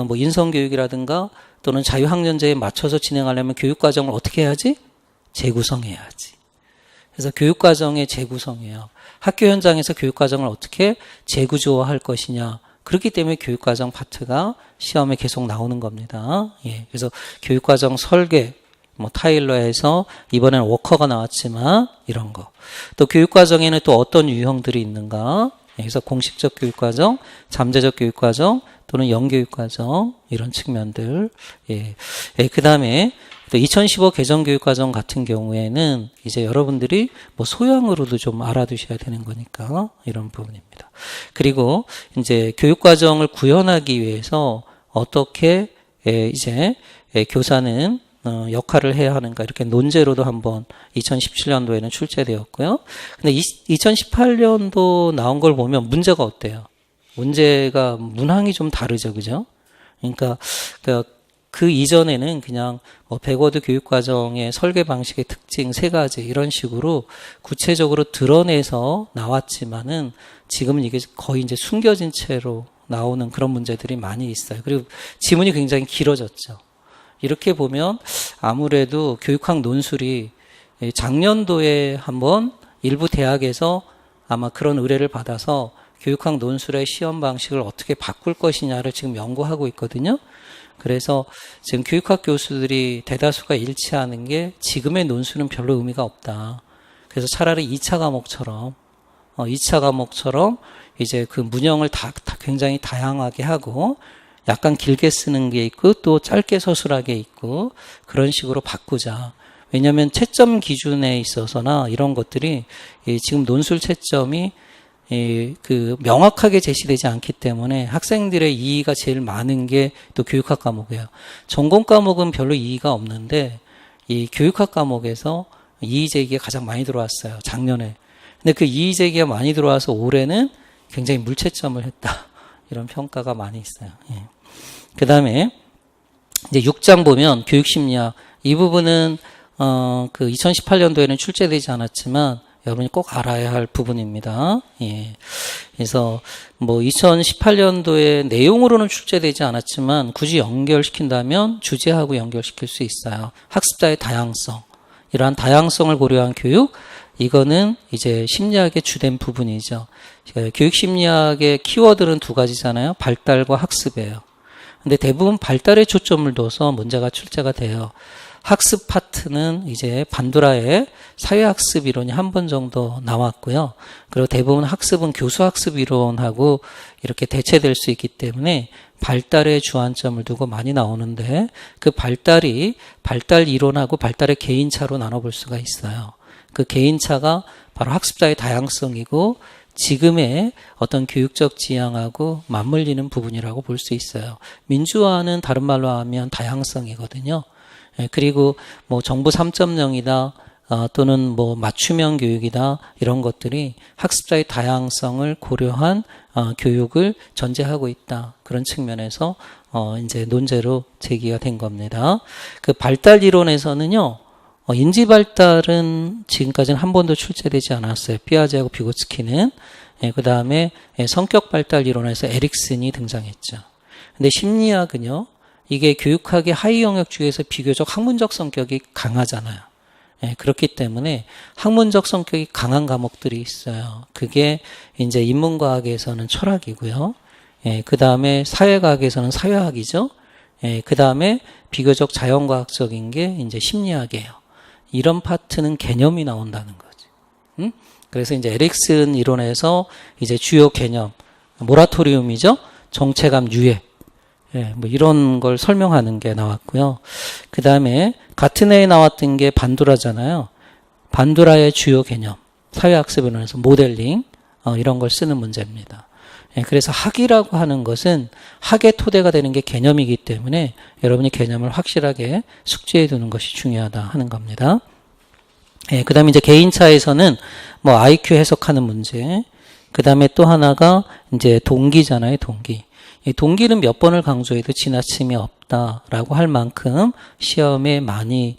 뭐 인성교육이라든가 또는 자유학년제에 맞춰서 진행하려면 교육과정을 어떻게 해야지? 재구성해야지. 그래서 교육과정의 재구성이에요. 학교 현장에서 교육과정을 어떻게 재구조화할 것이냐. 그렇기 때문에 교육과정 파트가 시험에 계속 나오는 겁니다. 예. 그래서 교육과정 설계, 뭐 타일러에서 이번에는 워커가 나왔지만 이런 거. 또 교육과정에는 또 어떤 유형들이 있는가. 그래서 공식적 교육과정, 잠재적 교육과정 또는 영교육과정 이런 측면들. 예. 예. 그다음에 또 2015 개정교육과정 같은 경우에는 이제 여러분들이 뭐 소양으로도 좀 알아두셔야 되는 거니까 이런 부분입니다. 그리고 이제 교육과정을 구현하기 위해서 어떻게 이제 교사는 역할을 해야 하는가 이렇게 논제로도 한번 2017년도에는 출제되었고요. 근데 2018년도 나온 걸 보면 문제가 어때요? 문제가 문항이 좀 다르죠, 그죠? 그러니까 그 이전에는 그냥 뭐 백워드 교육과정의 설계 방식의 특징 3가지 이런 식으로 구체적으로 드러내서 나왔지만은 지금은 이게 거의 이제 숨겨진 채로 나오는 그런 문제들이 많이 있어요. 그리고 지문이 굉장히 길어졌죠. 이렇게 보면 아무래도 교육학 논술이 작년도에 한번 일부 대학에서 아마 그런 의뢰를 받아서 교육학 논술의 시험 방식을 어떻게 바꿀 것이냐를 지금 연구하고 있거든요. 그래서 지금 교육학 교수들이 대다수가 일치하는 게 지금의 논술은 별로 의미가 없다. 그래서 차라리 2차 과목처럼 이제 그 문형을 다 굉장히 다양하게 하고 약간 길게 쓰는 게 있고 또 짧게 서술하게 있고 그런 식으로 바꾸자. 왜냐하면 채점 기준에 있어서나 이런 것들이 지금 논술 채점이 그 명확하게 제시되지 않기 때문에 학생들의 이의가 제일 많은 게 또 교육학 과목이에요. 전공 과목은 별로 이의가 없는데 이 교육학 과목에서 이의 제기가 가장 많이 들어왔어요. 작년에. 근데 그 이의 제기가 많이 들어와서 올해는 굉장히 물채점을 했다. 이런 평가가 많이 있어요. 예. 그 다음에 이제 6장 보면 교육심리학 이 부분은 그 2018년도에는 출제되지 않았지만 여러분이 꼭 알아야 할 부분입니다. 예. 그래서 뭐 2018년도에 내용으로는 출제되지 않았지만 굳이 연결시킨다면 주제하고 연결시킬 수 있어요. 학습자의 다양성. 이러한 다양성을 고려한 교육, 이거는 이제 심리학의 주된 부분이죠. 교육 심리학의 키워드는 2가지잖아요. 발달과 학습이에요. 근데 대부분 발달에 초점을 둬서 문제가 출제가 돼요. 학습 파트는 이제 반두라의 사회학습 이론이 한 번 정도 나왔고요. 그리고 대부분 학습은 교수학습 이론하고 이렇게 대체될 수 있기 때문에 발달에 주안점을 두고 많이 나오는데 그 발달이 발달 이론하고 발달의 개인차로 나눠볼 수가 있어요. 그 개인차가 바로 학습자의 다양성이고 지금의 어떤 교육적 지향하고 맞물리는 부분이라고 볼 수 있어요. 민주화는 다른 말로 하면 다양성이거든요. 그리고 뭐 정부 3.0이다 또는 뭐 맞춤형 교육이다 이런 것들이 학습자의 다양성을 고려한 교육을 전제하고 있다. 그런 측면에서 이제 논제로 제기가 된 겁니다. 그 발달 이론에서는요. 인지 발달은 지금까지는 한 번도 출제되지 않았어요. 피아제하고 비고츠키는. 그 다음에 성격 발달 이론에서 에릭슨이 등장했죠. 근데 심리학은요. 이게 교육학의 하위 영역 중에서 비교적 학문적 성격이 강하잖아요. 그렇기 때문에 학문적 성격이 강한 과목들이 있어요. 그게 이제 인문과학에서는 철학이고요. 그 다음에 사회과학에서는 사회학이죠. 그 다음에 비교적 자연과학적인 게 이제 심리학이에요. 이런 파트는 개념이 나온다는 거지. 그래서 이제 에릭슨 이론에서 이제 주요 개념, 모라토리움이죠. 정체감 유예. 뭐 이런 걸 설명하는 게 나왔고요. 그 다음에 같은 해에 나왔던 게 반두라잖아요. 반두라의 주요 개념, 사회학습이론에서 모델링, 이런 걸 쓰는 문제입니다. 그래서 학이라고 하는 것은 학의 토대가 되는 게 개념이기 때문에 여러분이 개념을 확실하게 숙지해 두는 것이 중요하다 하는 겁니다. 그 다음에 이제 개인차에서는 뭐 IQ 해석하는 문제, 그 다음에 또 하나가 이제 동기잖아요, 동기. 이 동기는 몇 번을 강조해도 지나침이 없다라고 할 만큼 시험에 많이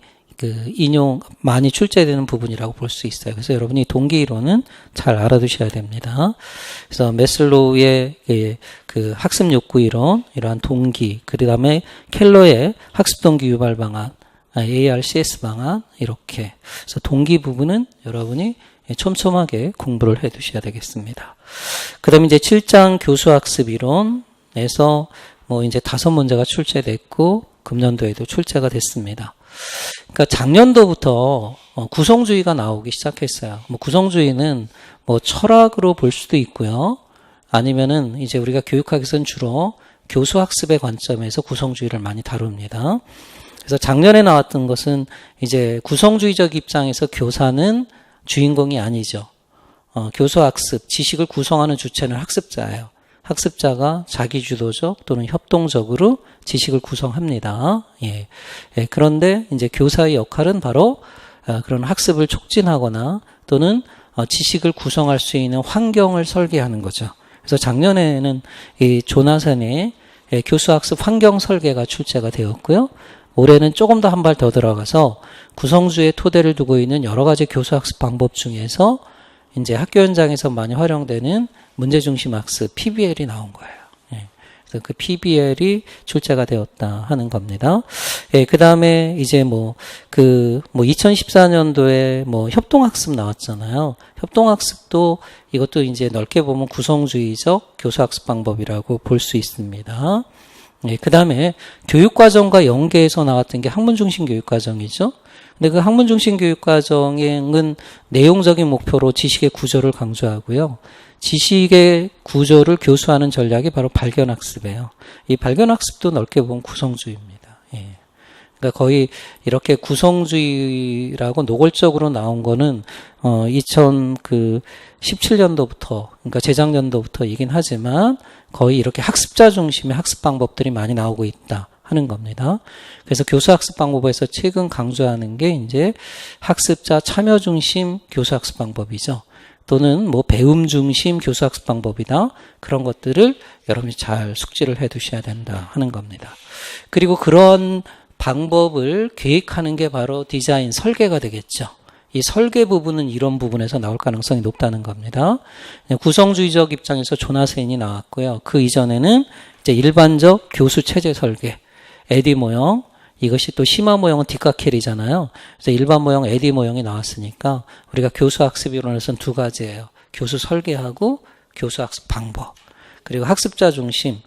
많이 출제되는 부분이라고 볼 수 있어요. 그래서 여러분이 동기 이론은 잘 알아두셔야 됩니다. 그래서 메슬로우의 그 학습 욕구 이론, 이러한 동기, 그 다음에 켈러의 학습 동기 유발 방안, ARCS 방안, 이렇게. 그래서 동기 부분은 여러분이 촘촘하게 공부를 해 두셔야 되겠습니다. 그 다음에 이제 7장 교수학습 이론에서 뭐 이제 5문제가 출제됐고, 금년도에도 출제가 됐습니다. 그러니까 작년도부터 구성주의가 나오기 시작했어요. 뭐 구성주의는 뭐 철학으로 볼 수도 있고요. 아니면은 이제 우리가 교육학에서는 주로 교수학습의 관점에서 구성주의를 많이 다룹니다. 그래서 작년에 나왔던 것은 이제 구성주의적 입장에서 교사는 주인공이 아니죠. 교수학습, 지식을 구성하는 주체는 학습자예요. 학습자가 자기주도적 또는 협동적으로 지식을 구성합니다. 그런데 이제 교사의 역할은 바로 그런 학습을 촉진하거나 또는 지식을 구성할 수 있는 환경을 설계하는 거죠. 그래서 작년에는 이 조나산의 교수학습 환경 설계가 출제가 되었고요. 올해는 조금 더 한 발 더 들어가서 구성주의 토대를 두고 있는 여러 가지 교수학습 방법 중에서 이제 학교 현장에서 많이 활용되는 문제중심 학습 PBL이 나온 거예요. 그래서 그 PBL이 출제가 되었다 하는 겁니다. 그 다음에 이제 2014년도에 협동학습 나왔잖아요. 협동학습도 이것도 이제 넓게 보면 구성주의적 교수학습 방법이라고 볼 수 있습니다. 그 다음에 교육과정과 연계해서 나왔던 게 학문중심 교육과정이죠. 근데 그 학문중심 교육과정은 내용적인 목표로 지식의 구조를 강조하고요. 지식의 구조를 교수하는 전략이 바로 발견학습이에요. 이 발견학습도 넓게 보면 구성주의입니다. 그러니까 거의 이렇게 구성주의라고 노골적으로 나온 거는 2017년도부터 그러니까 재작년도부터이긴 하지만 거의 이렇게 학습자 중심의 학습 방법들이 많이 나오고 있다 하는 겁니다. 그래서 교수학습 방법에서 최근 강조하는 게 이제 학습자 참여 중심 교수학습 방법이죠. 또는 배움 중심 교수학습 방법이다. 그런 것들을 여러분이 잘 숙지를 해 두셔야 된다 하는 겁니다. 그리고 그런 방법을 계획하는 게 바로 디자인 설계가 되겠죠. 이 설계 부분은 이런 부분에서 나올 가능성이 높다는 겁니다. 구성주의적 입장에서 조나센이 나왔고요. 그 이전에는 이제 일반적 교수 체제 설계, 에디 모형, 이것이 또 심화 모형은 뒷깎헬이잖아요. 그래서 일반 모형, 에디 모형이 나왔으니까 우리가 교수학습 이론에서는 두 가지예요. 교수 설계하고 교수학습 방법. 그리고 학습자 중심,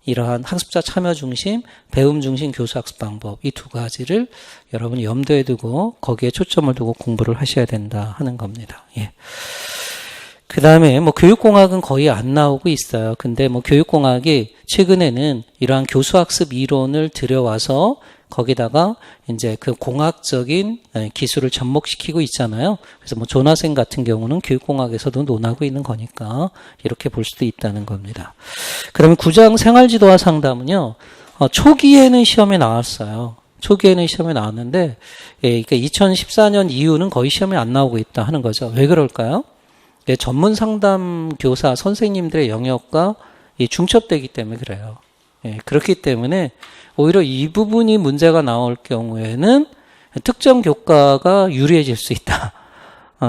이러한 학습자 참여 중심, 배움 중심 교수학습 방법. 이 두 가지를 여러분이 염두에 두고 거기에 초점을 두고 공부를 하셔야 된다 하는 겁니다. 그 다음에 교육공학은 거의 안 나오고 있어요. 근데 교육공학이 최근에는 이러한 교수학습 이론을 들여와서 거기다가 이제 그 공학적인 기술을 접목시키고 있잖아요. 그래서 조나센 같은 경우는 교육공학에서도 논하고 있는 거니까 이렇게 볼 수도 있다는 겁니다. 그러면 구장 생활지도와 상담은요, 초기에는 시험에 나왔어요. 초기에는 시험에 나왔는데, 그러니까 2014년 이후는 거의 시험에 안 나오고 있다 하는 거죠. 왜 그럴까요? 전문 상담 교사 선생님들의 영역과 중첩되기 때문에 그래요. 그렇기 때문에 오히려 이 부분이 문제가 나올 경우에는 특정 교과가 유리해질 수 있다.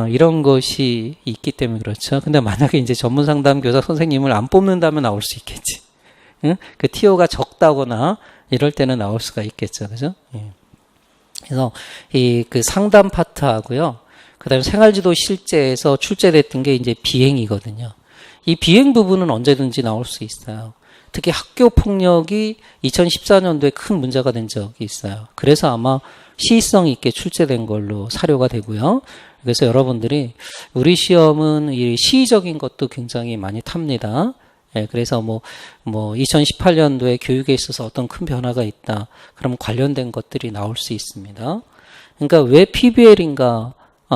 이런 것이 있기 때문에 그렇죠. 근데 만약에 이제 전문 상담 교사 선생님을 안 뽑는다면 나올 수 있겠지. 그 티오가 적다거나 이럴 때는 나올 수가 있겠죠. 그죠? 그래서 그 상담 파트하고요. 그 다음에 생활지도 실제에서 출제됐던 게 이제 비행이거든요. 이 비행 부분은 언제든지 나올 수 있어요. 특히 학교 폭력이 2014년도에 큰 문제가 된 적이 있어요. 그래서 아마 시의성 있게 출제된 걸로 사료가 되고요. 그래서 여러분들이 우리 시험은 이 시의적인 것도 굉장히 많이 탑니다. 그래서 2018년도에 교육에 있어서 어떤 큰 변화가 있다. 그럼 관련된 것들이 나올 수 있습니다. 그러니까 왜 PBL인가?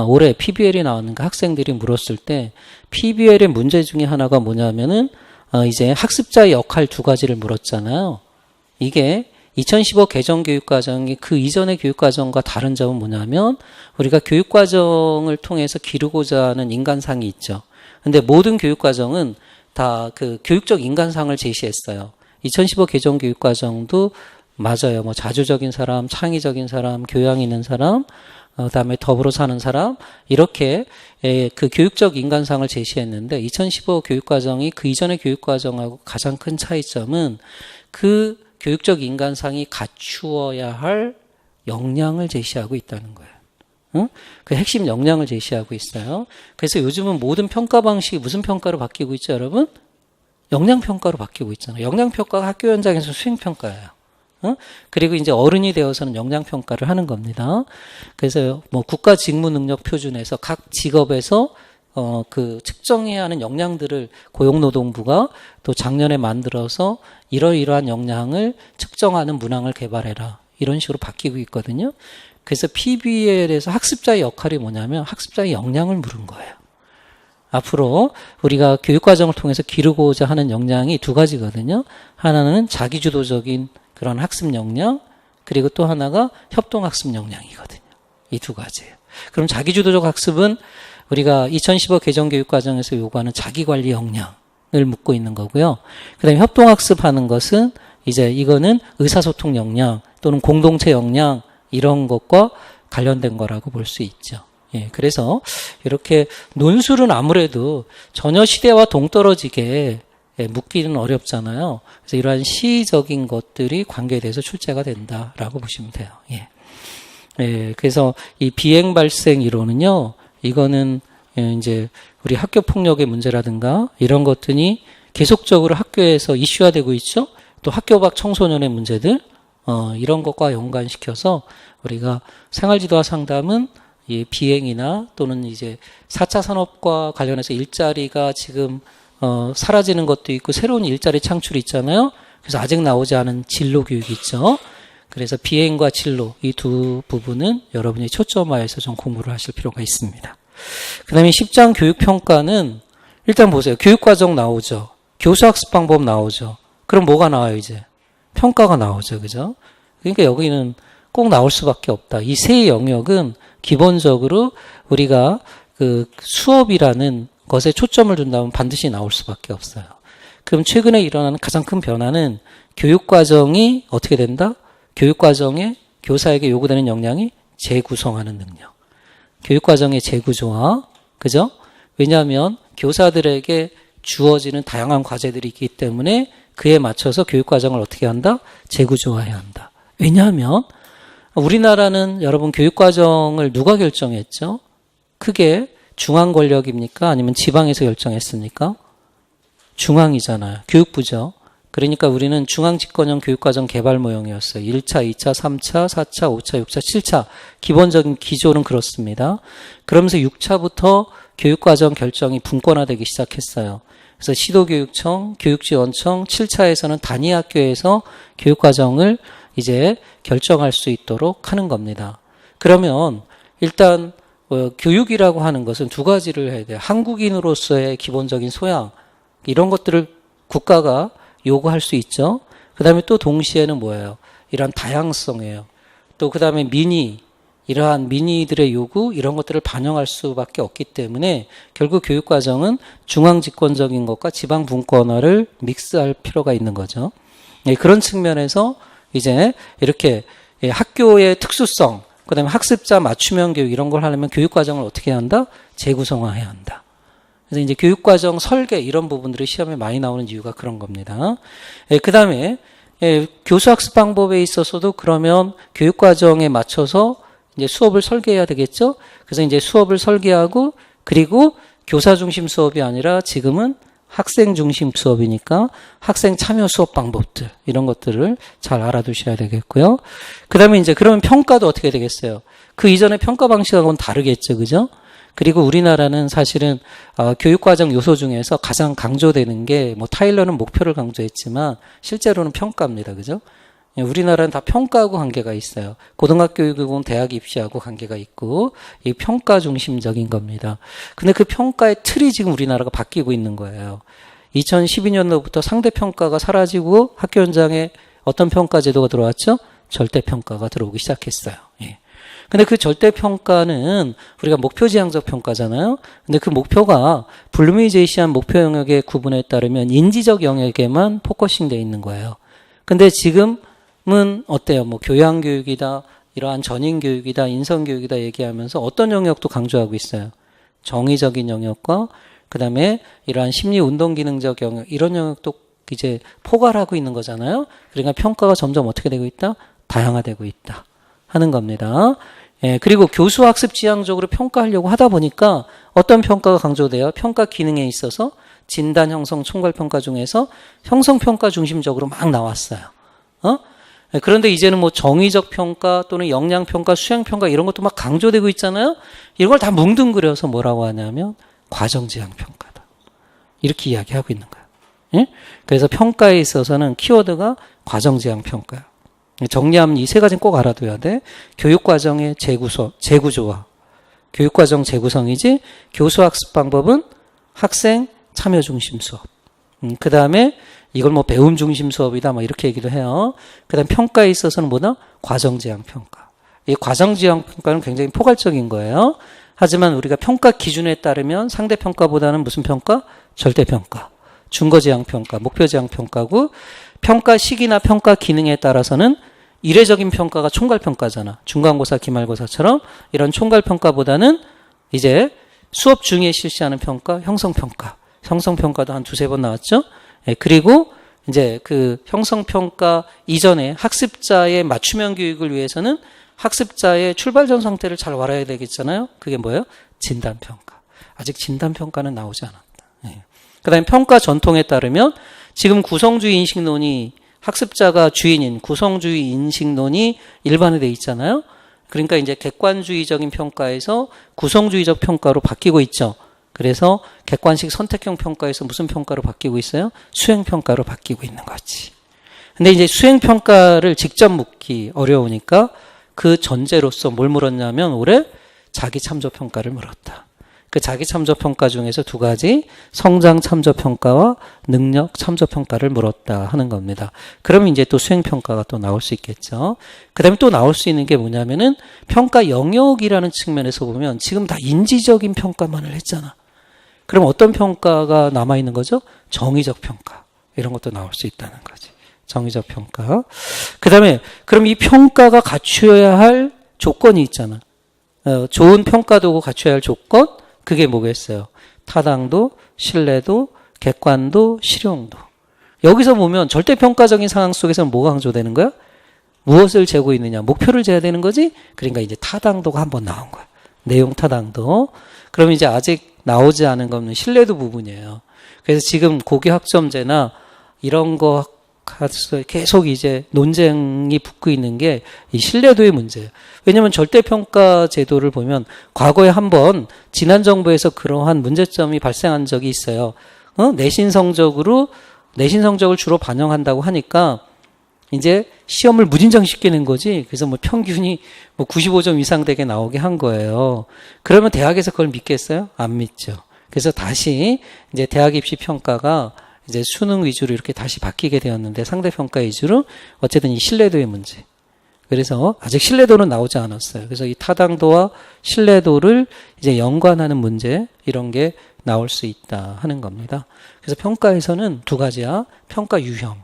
올해 PBL이 나왔는가 학생들이 물었을 때 PBL의 문제 중에 하나가 뭐냐면은 이제 학습자의 역할 두 가지를 물었잖아요. 이게 2015 개정교육과정이 그 이전의 교육과정과 다른 점은 뭐냐면 우리가 교육과정을 통해서 기르고자 하는 인간상이 있죠. 근데 모든 교육과정은 다 그 교육적 인간상을 제시했어요. 2015 개정교육과정도 맞아요. 자주적인 사람, 창의적인 사람, 교양 있는 사람, 그다음에 더불어 사는 사람 이렇게 그 교육적 인간상을 제시했는데 2015 교육과정이 그 이전의 교육과정하고 가장 큰 차이점은 그 교육적 인간상이 갖추어야 할 역량을 제시하고 있다는 거예요. 그 핵심 역량을 제시하고 있어요. 그래서 요즘은 모든 평가 방식이 무슨 평가로 바뀌고 있죠, 여러분? 역량평가로 바뀌고 있잖아요. 역량평가가 학교 현장에서 수행평가예요. 그리고 이제 어른이 되어서는 역량평가를 하는 겁니다. 그래서 국가 직무 능력 표준에서 각 직업에서 그 측정해야 하는 역량들을 고용노동부가 또 작년에 만들어서 이러이러한 역량을 측정하는 문항을 개발해라. 이런 식으로 바뀌고 있거든요. 그래서 PBL에서 학습자의 역할이 뭐냐면 학습자의 역량을 물은 거예요. 앞으로 우리가 교육과정을 통해서 기르고자 하는 역량이 두 가지거든요. 하나는 자기주도적인 그런 학습 역량, 그리고 또 하나가 협동학습 역량이거든요. 이 두 가지예요. 그럼 자기주도적 학습은 우리가 2015 개정교육과정에서 요구하는 자기관리 역량을 묻고 있는 거고요. 그 다음에 협동학습하는 것은 이제 이거는 의사소통 역량 또는 공동체 역량 이런 것과 관련된 거라고 볼 수 있죠. 예, 그래서 이렇게 논술은 아무래도 전혀 시대와 동떨어지게 묻기는 어렵잖아요. 그래서 이러한 시적인 것들이 관계에 대해서 출제가 된다라고 보시면 돼요. 예. 예, 그래서 이 비행 발생 이론은요, 이거는 이제 우리 학교 폭력의 문제라든가 이런 것들이 계속적으로 학교에서 이슈화되고 있죠. 또 학교 밖 청소년의 문제들, 이런 것과 연관시켜서 우리가 생활지도와 상담은 이 비행이나 또는 이제 4차 산업과 관련해서 일자리가 지금 사라지는 것도 있고 새로운 일자리 창출이 있잖아요. 그래서 아직 나오지 않은 진로 교육이 있죠. 그래서 비행과 진로 이 두 부분은 여러분이 초점화해서 좀 공부를 하실 필요가 있습니다. 그 다음에 10장 교육평가는 일단 보세요. 교육과정 나오죠. 교수학습 방법 나오죠. 그럼 뭐가 나와요 이제? 평가가 나오죠. 그죠? 그러니까 여기는 꼭 나올 수밖에 없다. 이 세 영역은 기본적으로 우리가 그 수업이라는 것에 초점을 둔다면 반드시 나올 수밖에 없어요. 그럼 최근에 일어나는 가장 큰 변화는 교육과정이 어떻게 된다? 교육과정에 교사에게 요구되는 역량이 재구성하는 능력. 교육과정의 재구조화. 그죠? 왜냐하면 교사들에게 주어지는 다양한 과제들이 있기 때문에 그에 맞춰서 교육과정을 어떻게 한다? 재구조화해야 한다. 왜냐하면 우리나라는 여러분 교육과정을 누가 결정했죠? 크게 중앙 권력입니까? 아니면 지방에서 결정했습니까? 중앙이잖아요. 교육부죠. 그러니까 우리는 중앙집권형 교육과정 개발 모형이었어요. 1차, 2차, 3차, 4차, 5차, 6차, 7차. 기본적인 기조는 그렇습니다. 그러면서 6차부터 교육과정 결정이 분권화되기 시작했어요. 그래서 시도교육청, 교육지원청, 7차에서는 단위학교에서 교육과정을 이제 결정할 수 있도록 하는 겁니다. 그러면 일단 교육이라고 하는 것은 두 가지를 해야 돼요. 한국인으로서의 기본적인 소양 이런 것들을 국가가 요구할 수 있죠. 그 다음에 또 동시에는 뭐예요? 이런 다양성이에요. 또 그 다음에 이러한 민의들의 요구 이런 것들을 반영할 수밖에 없기 때문에 결국 교육과정은 중앙집권적인 것과 지방분권화를 믹스할 필요가 있는 거죠. 네, 그런 측면에서 이제 이렇게 학교의 특수성, 그 다음에 학습자 맞춤형 교육 이런 걸 하려면 교육과정을 어떻게 해야 한다? 재구성화해야 한다. 그래서 이제 교육과정 설계 이런 부분들이 시험에 많이 나오는 이유가 그런 겁니다. 그 다음에 교수학습 방법에 있어서도 그러면 교육과정에 맞춰서 이제 수업을 설계해야 되겠죠? 그래서 이제 수업을 설계하고 그리고 교사 중심 수업이 아니라 지금은 학생 중심 수업이니까 학생 참여 수업 방법들 이런 것들을 잘 알아두셔야 되겠고요. 그 다음에 이제 그러면 평가도 어떻게 되겠어요? 그 이전의 평가 방식하고는 다르겠죠. 그죠? 그리고 우리나라는 사실은 교육과정 요소 중에서 가장 강조되는 게 뭐 타일러는 목표를 강조했지만 실제로는 평가입니다. 그죠? 우리나라는 다 평가하고 관계가 있어요. 고등학교 교육은 대학 입시하고 관계가 있고 이 평가 중심적인 겁니다. 근데 그 평가의 틀이 지금 우리나라가 바뀌고 있는 거예요. 2012년도부터 상대평가가 사라지고 학교 현장에 어떤 평가 제도가 들어왔죠? 절대평가가 들어오기 시작했어요. 예. 근데 그 절대평가는 우리가 목표지향적 평가잖아요. 근데 그 목표가 블룸이 제시한 목표 영역의 구분에 따르면 인지적 영역에만 포커싱 돼 있는 거예요. 근데 지금은 어때요? 뭐 교양교육이다, 이러한 전인교육이다, 인성교육이다 얘기하면서 어떤 영역도 강조하고 있어요. 정의적인 영역과 그 다음에 이러한 심리운동기능적 영역, 이런 영역도 이제 포괄하고 있는 거잖아요. 그러니까 평가가 점점 어떻게 되고 있다? 다양화되고 있다 하는 겁니다. 예, 그리고 교수학습 지향적으로 평가하려고 하다 보니까 어떤 평가가 강조돼요? 평가 기능에 있어서 진단, 형성, 총괄평가 중에서 형성평가 중심적으로 막 나왔어요. 그런데 이제는 뭐 정의적 평가 또는 역량평가, 수행평가 이런 것도 막 강조되고 있잖아요. 이런 걸 다 뭉뚱그려서 뭐라고 하냐면 과정지향평가다. 이렇게 이야기하고 있는 거예요. 예? 그래서 평가에 있어서는 키워드가 과정지향평가예요. 정리하면 이 세 가지는 꼭 알아둬야 돼. 교육과정의 재구조화. 교육과정 재구성이지 교수학습 방법은 학생 참여 중심 수업. 그 다음에 이걸 뭐 배움 중심 수업이다 뭐 이렇게 얘기도 해요. 그 다음 평가에 있어서는 뭐다? 과정지향평가. 이 과정지향평가는 굉장히 포괄적인 거예요. 하지만 우리가 평가 기준에 따르면 상대평가보다는 무슨 평가? 절대평가. 준거지향평가, 목표지향평가고 평가 시기나 평가 기능에 따라서는 이례적인 평가가 총괄평가잖아. 중간고사, 기말고사처럼 이런 총괄평가보다는 이제 수업 중에 실시하는 평가, 형성평가. 형성평가도 한 두세 번 나왔죠. 예, 그리고 이제 그 형성평가 이전에 학습자의 맞춤형 교육을 위해서는 학습자의 출발전 상태를 잘 알아야 되겠잖아요. 그게 뭐예요? 진단평가. 아직 진단평가는 나오지 않았다. 예. 그 다음에 평가 전통에 따르면 지금 구성주의 인식론이 학습자가 주인인 구성주의 인식론이 일반화되어 있잖아요. 그러니까 이제 객관주의적인 평가에서 구성주의적 평가로 바뀌고 있죠. 그래서 객관식 선택형 평가에서 무슨 평가로 바뀌고 있어요? 수행평가로 바뀌고 있는 거지. 근데 이제 수행평가를 직접 묻기 어려우니까 그 전제로서 뭘 물었냐면 올해 자기참조평가를 물었다. 그 자기참조평가 중에서 두 가지 성장참조평가와 능력참조평가를 물었다 하는 겁니다. 그러면 이제 또 수행평가가 또 나올 수 있겠죠. 그 다음에 또 나올 수 있는 게 뭐냐면은 평가 영역이라는 측면에서 보면 지금 다 인지적인 평가만을 했잖아. 그럼 어떤 평가가 남아있는 거죠? 정의적 평가. 이런 것도 나올 수 있다는 거지. 정의적 평가. 그 다음에 그럼 이 평가가 갖추어야 할 조건이 있잖아. 좋은 평가도구 갖춰야 할 조건? 그게 뭐겠어요? 타당도, 신뢰도, 객관도, 실용도. 여기서 보면 절대평가적인 상황 속에서는 뭐가 강조되는 거야? 무엇을 재고 있느냐? 목표를 재야 되는 거지? 그러니까 이제 타당도가 한번 나온 거야. 내용 타당도. 그럼 이제 아직 나오지 않은 거는 신뢰도 부분이에요. 그래서 지금 고교학점제나 이런 거 계속 이제 논쟁이 붙고 있는 게 이 신뢰도의 문제예요. 왜냐하면 절대평가 제도를 보면 과거에 한번 지난 정부에서 그러한 문제점이 발생한 적이 있어요. 내신 성적을 주로 반영한다고 하니까 이제 시험을 무진장시키는 거지. 그래서 뭐 평균이 뭐 95점 이상 되게 나오게 한 거예요. 그러면 대학에서 그걸 믿겠어요? 안 믿죠. 그래서 다시 이제 대학 입시 평가가 이제 수능 위주로 이렇게 다시 바뀌게 되었는데 상대평가 위주로 어쨌든 이 신뢰도의 문제. 그래서 아직 신뢰도는 나오지 않았어요. 그래서 이 타당도와 신뢰도를 이제 연관하는 문제 이런 게 나올 수 있다 하는 겁니다. 그래서 평가에서는 두 가지야. 평가 유형.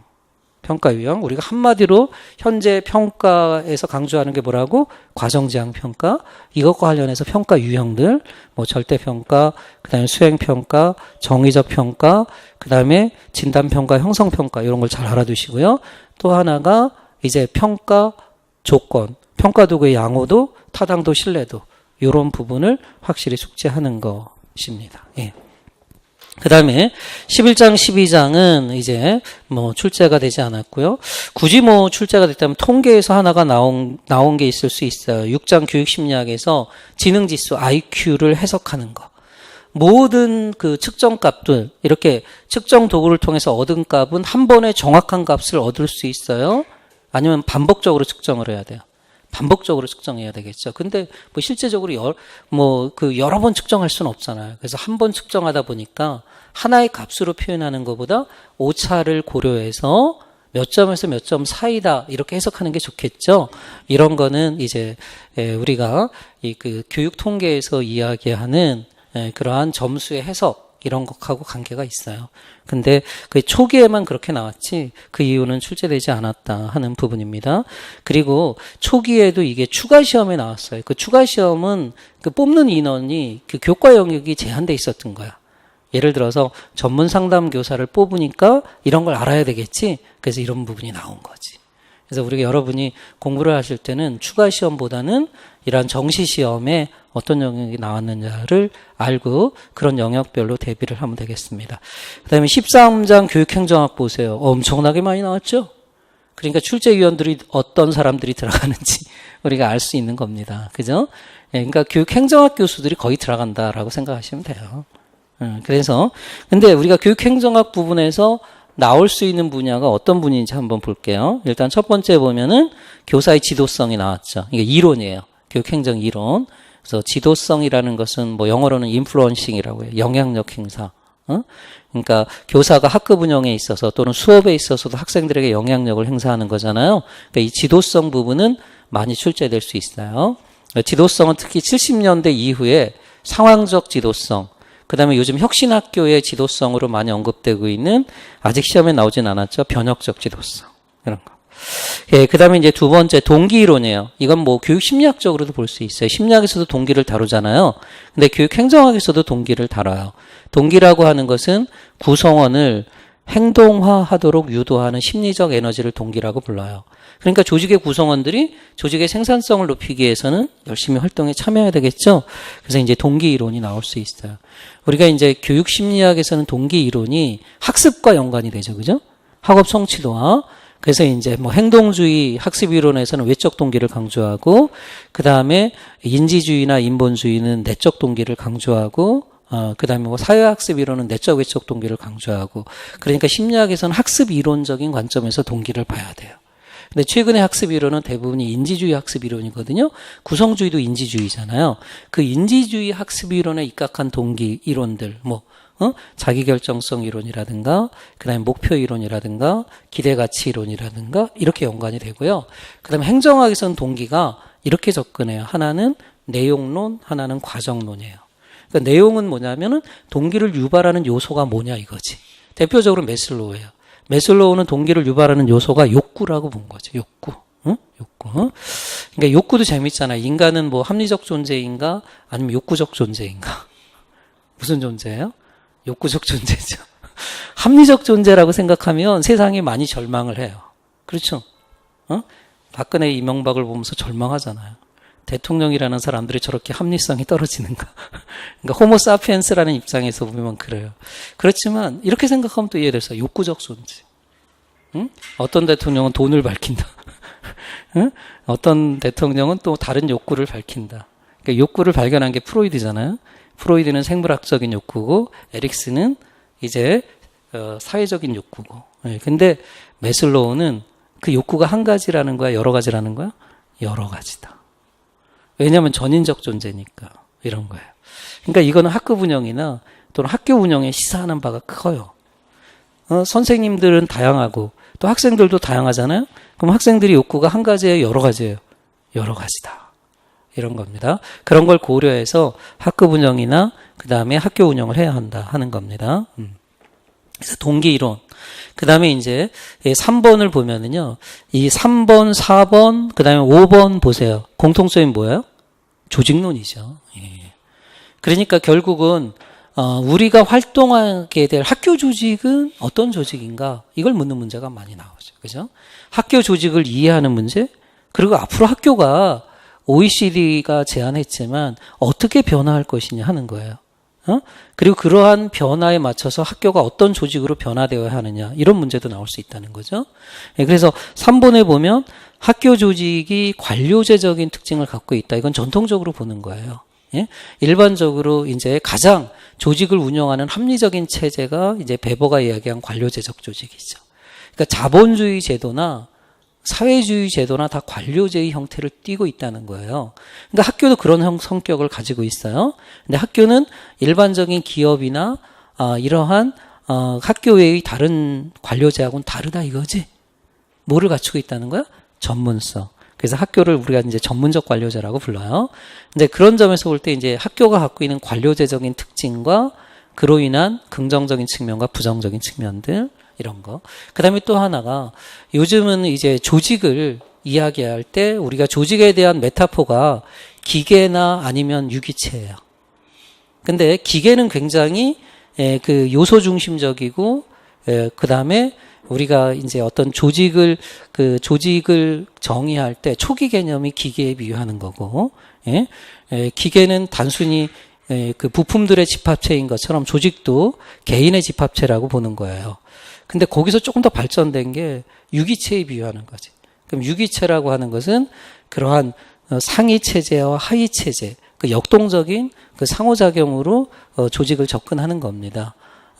우리가 한마디로 현재 평가에서 강조하는 게 뭐라고? 과정지향 평가. 이것과 관련해서 평가 유형들, 뭐 절대평가, 그 다음에 수행평가, 정의적 평가, 그 다음에 진단평가, 형성평가 이런 걸 잘 알아두시고요. 또 하나가 이제 평가 조건, 평가 도구의 양호도, 타당도, 신뢰도 이런 부분을 확실히 숙지하는 것입니다. 예. 그 다음에 11장, 12장은 이제 뭐 출제가 되지 않았고요. 굳이 뭐 출제가 됐다면 통계에서 하나가 나온 게 있을 수 있어요. 6장 교육심리학에서 지능지수 IQ를 해석하는 거. 모든 그 측정값들, 이렇게 측정 도구를 통해서 얻은 값은 한 번에 정확한 값을 얻을 수 있어요. 아니면 반복적으로 측정을 해야 돼요. 반복적으로 측정해야 되겠죠. 근데 뭐 실제적으로 여러 번 측정할 수는 없잖아요. 그래서 한 번 측정하다 보니까 하나의 값으로 표현하는 것보다 오차를 고려해서 몇 점에서 몇 점 사이다 이렇게 해석하는 게 좋겠죠. 이런 거는 이제 우리가 이 그 교육 통계에서 이야기하는 그러한 점수의 해석 이런 것하고 관계가 있어요. 근데 그 초기에만 그렇게 나왔지 그 이유는 출제되지 않았다 하는 부분입니다. 그리고 초기에도 이게 추가 시험에 나왔어요. 그 추가 시험은 그 뽑는 인원이 그 교과 영역이 제한돼 있었던 거야. 예를 들어서 전문 상담 교사를 뽑으니까 이런 걸 알아야 되겠지. 그래서 이런 부분이 나온 거지. 그래서 우리가 여러분이 공부를 하실 때는 추가 시험보다는 이러한 정시 시험에 어떤 영역이 나왔느냐를 알고 그런 영역별로 대비를 하면 되겠습니다. 그 다음에 13장 교육행정학 보세요. 엄청나게 많이 나왔죠? 그러니까 출제위원들이 어떤 사람들이 들어가는지 우리가 알 수 있는 겁니다. 그죠? 그러니까 교육행정학 교수들이 거의 들어간다라고 생각하시면 돼요. 그래서 근데 우리가 교육행정학 부분에서 나올 수 있는 분야가 어떤 분인지 한번 볼게요. 일단 첫 번째 보면은 교사의 지도성이 나왔죠. 이게 이론이에요. 교육행정 이론. 그래서 지도성이라는 것은 뭐 영어로는 인플루언싱이라고 해요. 영향력 행사. 그러니까 교사가 학급 운영에 있어서 또는 수업에 있어서도 학생들에게 영향력을 행사하는 거잖아요. 그러니까 이 지도성 부분은 많이 출제될 수 있어요. 지도성은 특히 70년대 이후에 상황적 지도성, 그 다음에 요즘 혁신학교의 지도성으로 많이 언급되고 있는, 아직 시험에 나오진 않았죠, 변혁적 지도성. 이런 거. 예, 그 다음에 이제 두 번째, 동기이론이에요. 이건 뭐 교육 심리학적으로도 볼 수 있어요. 심리학에서도 동기를 다루잖아요. 근데 교육 행정학에서도 동기를 다뤄요. 동기라고 하는 것은 구성원을 행동화하도록 유도하는 심리적 에너지를 동기라고 불러요. 그러니까 조직의 구성원들이 조직의 생산성을 높이기 위해서는 열심히 활동에 참여해야 되겠죠. 그래서 이제 동기 이론이 나올 수 있어요. 우리가 이제 교육 심리학에서는 동기 이론이 학습과 연관이 되죠, 그죠? 학업 성취도와. 그래서 이제 뭐 행동주의 학습 이론에서는 외적 동기를 강조하고, 그 다음에 인지주의나 인본주의는 내적 동기를 강조하고, 그 다음에 뭐 사회학습 이론은 내적 외적 동기를 강조하고, 그러니까 심리학에서는 학습 이론적인 관점에서 동기를 봐야 돼요. 근데 최근의 학습 이론은 대부분이 인지주의 학습 이론이거든요. 구성주의도 인지주의잖아요. 그 인지주의 학습 이론에 입각한 동기 이론들, 자기결정성 이론이라든가, 그 다음에 목표 이론이라든가, 기대가치 이론이라든가, 이렇게 연관이 되고요. 그 다음에 행정학에서는 동기가 이렇게 접근해요. 하나는 내용론, 하나는 과정론이에요. 그러니까 내용은 뭐냐면은 동기를 유발하는 요소가 뭐냐 이거지. 대표적으로 매슬로우예요. 매슬로우는 동기를 유발하는 요소가 욕구라고 본 거죠. 욕구. 욕구. 그러니까 욕구도 재밌잖아. 인간은 뭐 합리적 존재인가? 아니면 욕구적 존재인가? 무슨 존재예요? 욕구적 존재죠. 합리적 존재라고 생각하면 세상에 많이 절망을 해요. 그렇죠? 박근혜 이명박을 보면서 절망하잖아요. 대통령이라는 사람들이 저렇게 합리성이 떨어지는가. 그러니까 호모사피엔스라는 입장에서 보면 그래요. 그렇지만 이렇게 생각하면 또 이해될 수 있어요. 욕구적 존재. 어떤 대통령은 돈을 밝힌다. 어떤 대통령은 또 다른 욕구를 밝힌다. 그러니까 욕구를 발견한 게 프로이드잖아요. 프로이드는 생물학적인 욕구고, 에릭스는 이제 사회적인 욕구고. 근데 매슬로우는 그 욕구가 한 가지라는 거야, 여러 가지라는 거야? 여러 가지다. 왜냐하면 전인적 존재니까 이런 거예요. 그러니까 이거는 학급 운영이나 또는 학교 운영에 시사하는 바가 커요. 선생님들은 다양하고 또 학생들도 다양하잖아요. 그럼 학생들이 욕구가 한 가지예요, 여러 가지예요? 여러 가지다. 이런 겁니다. 그런 걸 고려해서 학급 운영이나 그 다음에 학교 운영을 해야 한다 하는 겁니다. 그래서 동기 이론. 그 다음에 이제 3번을 보면은요, 이 3번, 4번, 그 다음에 5번 보세요. 공통점이 뭐예요? 조직론이죠. 예. 그러니까 결국은 우리가 활동하게 될 학교 조직은 어떤 조직인가? 이걸 묻는 문제가 많이 나오죠. 그죠? 학교 조직을 이해하는 문제, 그리고 앞으로 학교가 OECD가 제안했지만 어떻게 변화할 것이냐 하는 거예요. 그리고 그러한 변화에 맞춰서 학교가 어떤 조직으로 변화되어야 하느냐, 이런 문제도 나올 수 있다는 거죠. 그래서 3번에 보면 학교 조직이 관료제적인 특징을 갖고 있다. 이건 전통적으로 보는 거예요. 일반적으로 이제 가장 조직을 운영하는 합리적인 체제가 이제 베버가 이야기한 관료제적 조직이죠. 그러니까 자본주의 제도나 사회주의 제도나 다 관료제의 형태를 띠고 있다는 거예요. 그러니까 학교도 그런 성격을 가지고 있어요. 근데 학교는 일반적인 기업이나 이러한 학교 외의 다른 관료제하고는 다르다 이거지. 뭐를 갖추고 있다는 거야? 전문성. 그래서 학교를 우리가 이제 전문적 관료제라고 불러요. 근데 그런 점에서 볼 때 이제 학교가 갖고 있는 관료제적인 특징과 그로 인한 긍정적인 측면과 부정적인 측면들, 이런 거. 그 다음에 또 하나가, 요즘은 이제 조직을 이야기할 때 우리가 조직에 대한 메타포가 기계나 아니면 유기체예요. 근데 기계는 굉장히 그 요소 중심적이고, 그 다음에 우리가 이제 어떤 조직을 정의할 때 초기 개념이 기계에 비유하는 거고, 기계는 단순히 그 부품들의 집합체인 것처럼 조직도 개인의 집합체라고 보는 거예요. 근데 거기서 조금 더 발전된 게 유기체에 비유하는 거지. 그럼 유기체라고 하는 것은 그러한 상위 체제와 하위 체제, 그 역동적인 그 상호작용으로 조직을 접근하는 겁니다.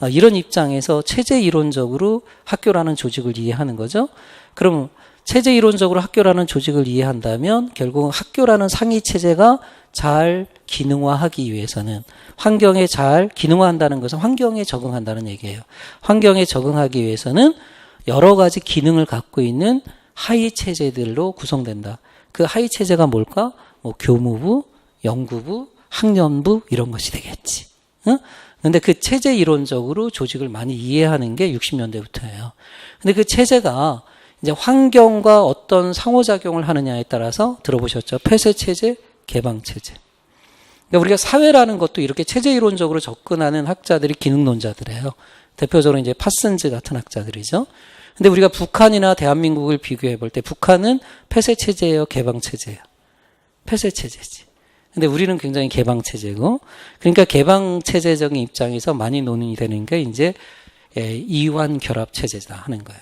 이런 입장에서 체제 이론적으로 학교라는 조직을 이해하는 거죠. 그럼 체제 이론적으로 학교라는 조직을 이해한다면 결국은 학교라는 상위 체제가 잘 기능화하기 위해서는, 환경에 잘 기능화한다는 것은 환경에 적응한다는 얘기예요. 환경에 적응하기 위해서는 여러 가지 기능을 갖고 있는 하위 체제들로 구성된다. 그 하위 체제가 뭘까? 뭐 교무부, 연구부, 학년부 이런 것이 되겠지. 근데 그 체제 이론적으로 조직을 많이 이해하는 게 60년대부터예요. 근데 그 체제가 이제 환경과 어떤 상호작용을 하느냐에 따라서 들어보셨죠? 폐쇄 체제, 개방 체제. 그러니까 우리가 사회라는 것도 이렇게 체제 이론적으로 접근하는 학자들이 기능론자들이에요. 대표적으로 이제 파슨즈 같은 학자들이죠. 근데 우리가 북한이나 대한민국을 비교해 볼 때 북한은 폐쇄 체제예요, 개방 체제예요? 폐쇄 체제지. 근데 우리는 굉장히 개방 체제고, 그러니까 개방 체제적인 입장에서 많이 논의되는 되는 게 이제 이완 결합 체제다 하는 거예요.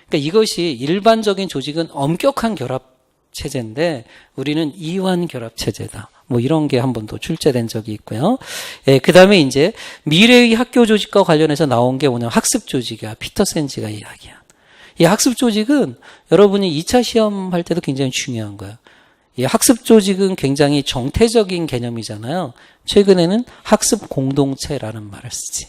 그러니까 이것이 일반적인 조직은 엄격한 결합 체제인데 우리는 이완 결합 체제다. 뭐 이런 게 한 번도 출제된 적이 있고요. 그 다음에 이제 미래의 학교 조직과 관련해서 나온 게 오늘 학습 조직이야. 피터 샌지가 이야기한. 이 학습 조직은 여러분이 2차 시험 할 때도 굉장히 중요한 거예요. 이 학습 조직은 굉장히 정태적인 개념이잖아요. 최근에는 학습 공동체라는 말을 쓰지.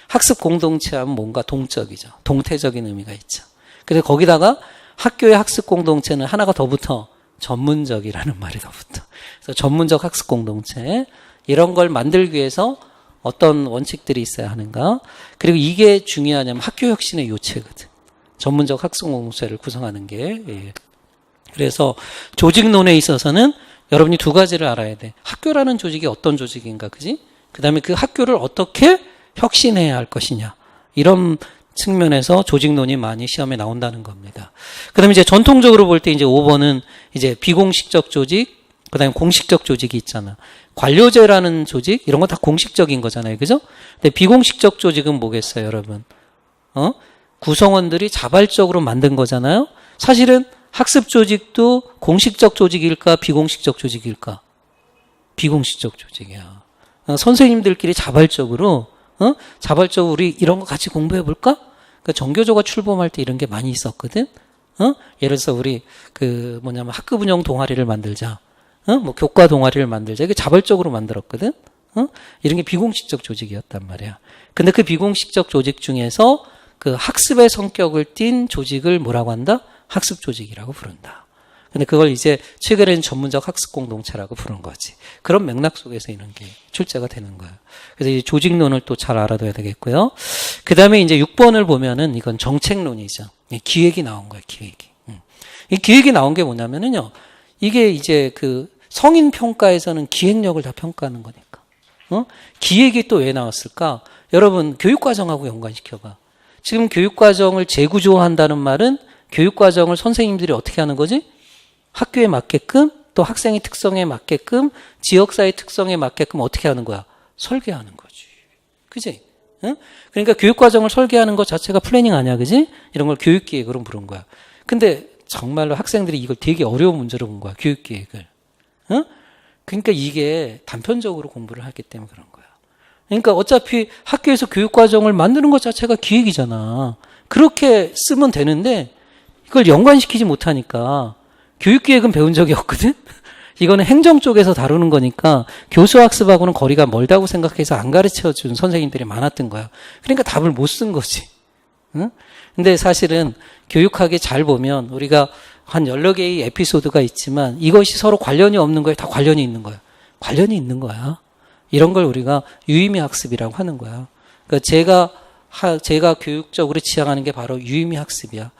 학습 공동체 하면 뭔가 동적이죠. 동태적인 의미가 있죠. 그래서 거기다가 학교의 학습 공동체는 하나가 더 붙어. 전문적이라는 말이 더 붙어. 그래서 전문적 학습 공동체. 이런 걸 만들기 위해서 어떤 원칙들이 있어야 하는가. 그리고 이게 중요하냐면 학교 혁신의 요체거든. 전문적 학습 공동체를 구성하는 게. 예. 그래서 조직론에 있어서는 여러분이 두 가지를 알아야 돼. 학교라는 조직이 어떤 조직인가, 그지? 그 다음에 그 학교를 어떻게 혁신해야 할 것이냐. 이런 측면에서 조직론이 많이 시험에 나온다는 겁니다. 그 다음에 이제 전통적으로 볼 때 이제 5번은 이제 비공식적 조직, 그 다음에 공식적 조직이 있잖아. 관료제라는 조직, 이런 거 다 공식적인 거잖아요. 그죠? 근데 비공식적 조직은 뭐겠어요, 여러분? 구성원들이 자발적으로 만든 거잖아요. 사실은 학습 조직도 공식적 조직일까 비공식적 조직일까? 비공식적 조직이야. 선생님들끼리 자발적으로 자발적으로 우리 이런 거 같이 공부해 볼까? 그러니까 정교조가 출범할 때 이런 게 많이 있었거든. 예를 들어서 우리 학급 운영 동아리를 만들자. 뭐 교과 동아리를 만들자. 이게 자발적으로 만들었거든. 이런 게 비공식적 조직이었단 말이야. 근데 그 비공식적 조직 중에서 그 학습의 성격을 띤 조직을 뭐라고 한다? 학습 조직이라고 부른다. 근데 그걸 이제 최근에는 전문적 학습 공동체라고 부른 거지. 그런 맥락 속에서 이런 게 출제가 되는 거예요. 그래서 이 조직론을 또 잘 알아둬야 되겠고요. 그 다음에 이제 6번을 보면은 이건 정책론이죠. 기획이 나온 거예요, 기획이. 이 기획이 나온 게 뭐냐면은요. 이게 이제 그 성인 평가에서는 기획력을 다 평가하는 거니까. 기획이 또 왜 나왔을까? 여러분, 교육과정하고 연관시켜봐. 지금 교육과정을 재구조한다는 말은 교육과정을 선생님들이 어떻게 하는 거지? 학교에 맞게끔 또 학생의 특성에 맞게끔 지역사회 특성에 맞게끔 어떻게 하는 거야? 설계하는 거지. 그지? 응? 그러니까 교육과정을 설계하는 것 자체가 플래닝 아니야. 그지? 이런 걸 교육기획으로 부른 거야. 근데 정말로 학생들이 이걸 되게 어려운 문제로 본 거야. 교육기획을. 응? 그러니까 이게 단편적으로 공부를 하기 때문에 그런 거야. 그러니까 어차피 학교에서 교육과정을 만드는 것 자체가 기획이잖아. 그렇게 쓰면 되는데 이걸 연관시키지 못하니까 교육기획은 배운 적이 없거든? 이거는 행정 쪽에서 다루는 거니까 교수학습하고는 거리가 멀다고 생각해서 안 가르쳐준 선생님들이 많았던 거야. 그러니까 답을 못 쓴 거지. 응? 근데 사실은 교육학에 잘 보면 우리가 한 여러 개의 에피소드가 있지만 이것이 서로 관련이 없는 거에 다 관련이 있는 거야. 관련이 있는 거야. 이런 걸 우리가 유의미 학습이라고 하는 거야. 그러니까 제가 교육적으로 지향하는 게 바로 유의미 학습이야.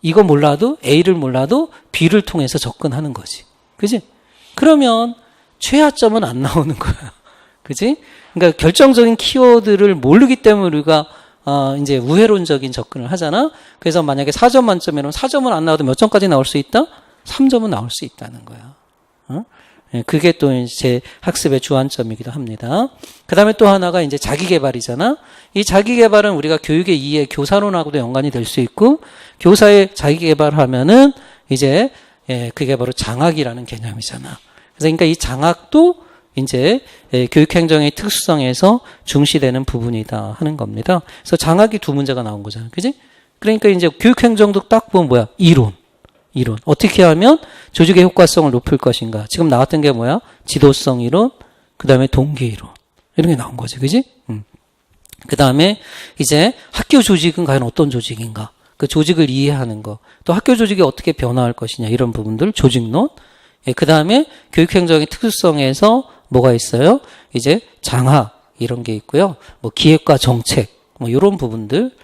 이거 몰라도 A를 몰라도 B를 통해서 접근하는 거지. 그지? 그러면 최하점은 안 나오는 거야. 그지? 그러니까 결정적인 키워드를 모르기 때문에 우리가 이제 우회론적인 접근을 하잖아. 그래서 만약에 4점 만점이면 4점은 안 나와도 몇 점까지 나올 수 있다? 3점은 나올 수 있다는 거야. 그게 또 제 학습의 주안점이기도 합니다. 그 다음에 또 하나가 이제 자기개발이잖아. 이 자기개발은 우리가 교육의 이해, 교사론하고도 연관이 될 수 있고, 교사의 자기개발하면은 이제, 그게 바로 장학이라는 개념이잖아. 그러니까 이 장학도 이제 교육행정의 특수성에서 중시되는 부분이다 하는 겁니다. 그래서 장학이 두 문제가 나온 거잖아. 그지? 그러니까 이제 교육행정도 딱 보면 뭐야? 이론. 어떻게 하면 조직의 효과성을 높일 것인가. 지금 나왔던 게 뭐야? 지도성 이론, 그 다음에 동기 이론. 이런 게 나온 거지. 그지? 그 다음에 이제 학교 조직은 과연 어떤 조직인가. 그 조직을 이해하는 거. 또 학교 조직이 어떻게 변화할 것이냐. 이런 부분들. 조직론. 그 다음에 교육행정의 특수성에서 뭐가 있어요? 이제 장학. 이런 게 있고요. 뭐 기획과 정책 뭐 이런 부분들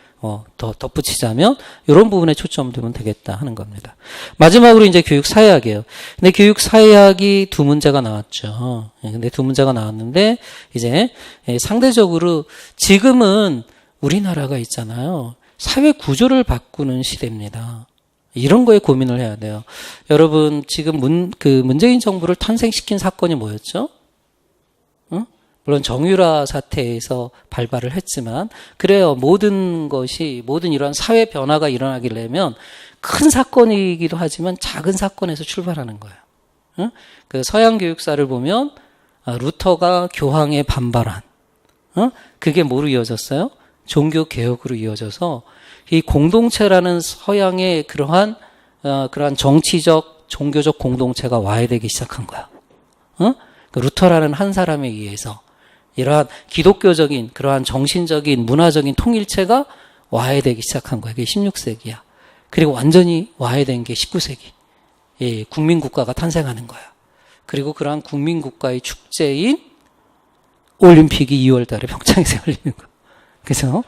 더 덧붙이자면 이런 부분에 초점 두면 되겠다 하는 겁니다. 마지막으로 이제 교육 사회학이에요. 근데 교육 사회학이 두 문제가 나왔죠. 근데 두 문제가 나왔는데 이제 상대적으로 지금은 우리나라가 있잖아요. 사회 구조를 바꾸는 시대입니다. 이런 거에 고민을 해야 돼요. 여러분 지금 문재인 정부를 탄생시킨 사건이 뭐였죠? 물론 정유라 사태에서 발발을 했지만 그래요. 모든 이러한 사회 변화가 일어나기려면 큰 사건이기도 하지만 작은 사건에서 출발하는 거예요. 그 서양 교육사를 보면 루터가 교황에 반발한 그게 뭐로 이어졌어요? 종교 개혁으로 이어져서 이 공동체라는 서양의 그러한 정치적 종교적 공동체가 와해되기 시작한 거야. 그 루터라는 한 사람에 의해서 이러한 기독교적인 그러한 정신적인 문화적인 통일체가 와해되기 시작한 거예요. 그게 16세기야. 그리고 완전히 와해된 게 19세기. 예, 국민국가가 탄생하는 거야. 그리고 그러한 국민국가의 축제인 올림픽이 2월 달에 평창에서 열리는 거야. 그래서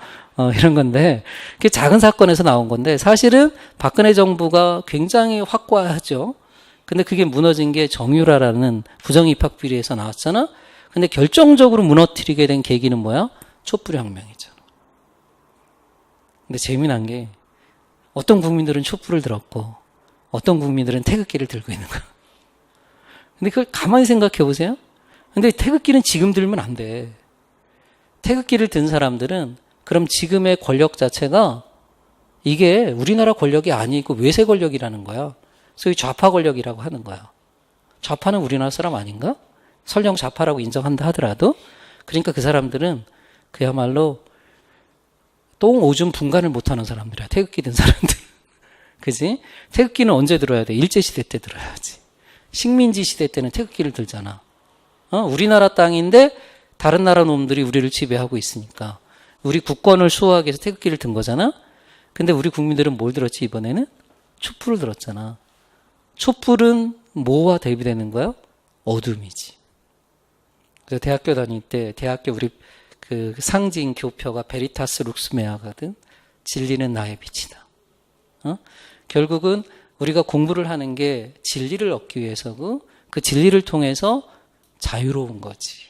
이런 건데 그게 작은 사건에서 나온 건데 사실은 박근혜 정부가 굉장히 확고하죠. 근데 그게 무너진 게 정유라라는 부정입학비리에서 나왔잖아. 근데 결정적으로 무너뜨리게 된 계기는 뭐야? 촛불혁명이죠. 근데 재미난 게 어떤 국민들은 촛불을 들었고 어떤 국민들은 태극기를 들고 있는 거야. 근데 그걸 가만히 생각해 보세요. 근데 태극기는 지금 들면 안 돼. 태극기를 든 사람들은 그럼 지금의 권력 자체가 이게 우리나라 권력이 아니고 외세 권력이라는 거야. 소위 좌파 권력이라고 하는 거야. 좌파는 우리나라 사람 아닌가? 설령 좌파라고 인정한다 하더라도 그러니까 그 사람들은 그야말로 똥 오줌 분간을 못하는 사람들이야. 태극기 든 사람들. 그지? 태극기는 언제 들어야 돼? 일제시대 때 들어야지. 식민지 시대 때는 태극기를 들잖아. 우리나라 땅인데 다른 나라 놈들이 우리를 지배하고 있으니까 우리 국권을 수호하기 위해서 태극기를 든 거잖아. 근데 우리 국민들은 뭘 들었지 이번에는? 촛불을 들었잖아. 촛불은 뭐와 대비되는 거야? 어둠이지. 그래서 대학교 다닐 때 대학교 우리 그 상징 교표가 베리타스 룩스메아거든. 진리는 나의 빛이다. 결국은 우리가 공부를 하는 게 진리를 얻기 위해서고 그 진리를 통해서 자유로운 거지.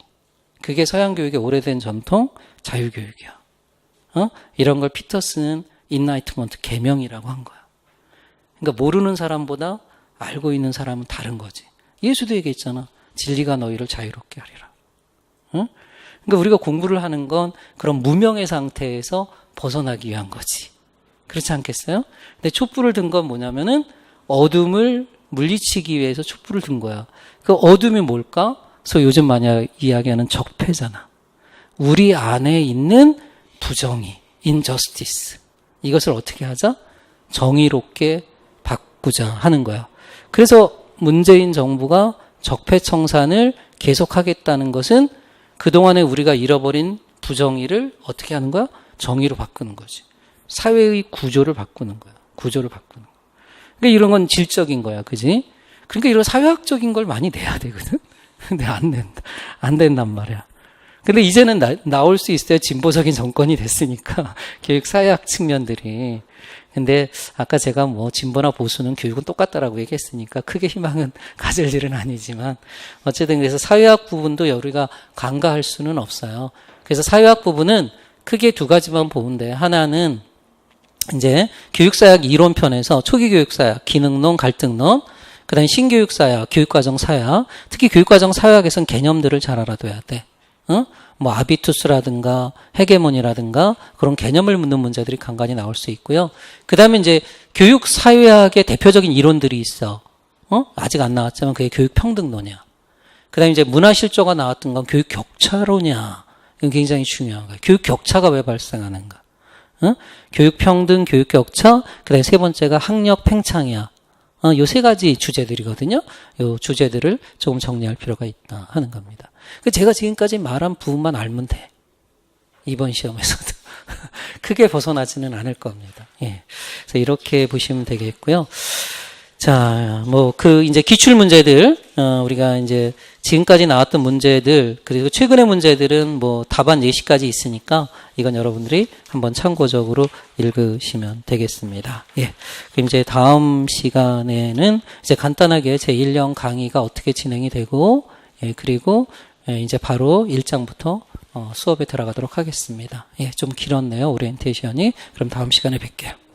그게 서양 교육의 오래된 전통 자유교육이야. 이런 걸 피터스는 인라이트먼트 계명이라고 한 거야. 그러니까 모르는 사람보다 알고 있는 사람은 다른 거지. 예수도 얘기했잖아. 진리가 너희를 자유롭게 하리라. 그러니까 우리가 공부를 하는 건 그런 무명의 상태에서 벗어나기 위한 거지. 그렇지 않겠어요? 근데 촛불을 든 건 뭐냐면은 어둠을 물리치기 위해서 촛불을 든 거야. 그 어둠이 뭘까? 그래서 요즘 많이 이야기하는 적폐잖아. 우리 안에 있는 부정의, injustice. 이것을 어떻게 하자? 정의롭게 바꾸자 하는 거야. 그래서 문재인 정부가 적폐청산을 계속하겠다는 것은 그동안에 우리가 잃어버린 부정의를 어떻게 하는 거야? 정의로 바꾸는 거지. 사회의 구조를 바꾸는 거야. 구조를 바꾸는 거야. 그러니까 이런 건 질적인 거야. 그지? 그러니까 이런 사회학적인 걸 많이 내야 되거든? 근데 안 된다. 안 된단 말이야. 근데 이제는 나올 수 있어요. 진보적인 정권이 됐으니까. 교육 사회학 측면들이. 근데 아까 제가 뭐 진보나 보수는 교육은 똑같다라고 얘기했으니까 크게 희망은 가질 일은 아니지만 어쨌든 그래서 사회학 부분도 우리가 간과할 수는 없어요. 그래서 사회학 부분은 크게 두 가지만 보면 돼. 하나는 이제 교육사학 이론편에서 초기 교육사학, 기능론, 갈등론, 그 다음에 신교육사학, 교육과정 사학, 특히 교육과정 사학에서는 개념들을 잘 알아둬야 돼. 뭐 아비투스라든가 헤게모니라든가 그런 개념을 묻는 문제들이 간간히 나올 수 있고요. 그 다음에 이제 교육사회학의 대표적인 이론들이 있어. 아직 안 나왔지만 그게 교육평등론이야. 그 다음에 이제 문화실조가 나왔던 건 교육격차론이야. 이건 굉장히 중요한 거야. 교육격차가 왜 발생하는가. 교육평등, 교육격차, 그 다음에 세 번째가 학력 팽창이야. 요 세 가지 주제들이거든요. 요 주제들을 조금 정리할 필요가 있다 하는 겁니다. 제가 지금까지 말한 부분만 알면 돼. 이번 시험에서도. 크게 벗어나지는 않을 겁니다. 예. 그래서 이렇게 보시면 되겠고요. 자, 자, 뭐, 이제 기출 문제들, 우리가 이제 지금까지 나왔던 문제들, 그리고 최근의 문제들은 뭐 답안 예시까지 있으니까 이건 여러분들이 한번 참고적으로 읽으시면 되겠습니다. 예. 그럼 이제 다음 시간에는 이제 간단하게 제1형 강의가 어떻게 진행이 되고, 예, 그리고 이제 바로 1장부터 수업에 들어가도록 하겠습니다. 예, 좀 길었네요, 오리엔테이션이. 그럼 다음 시간에 뵐게요.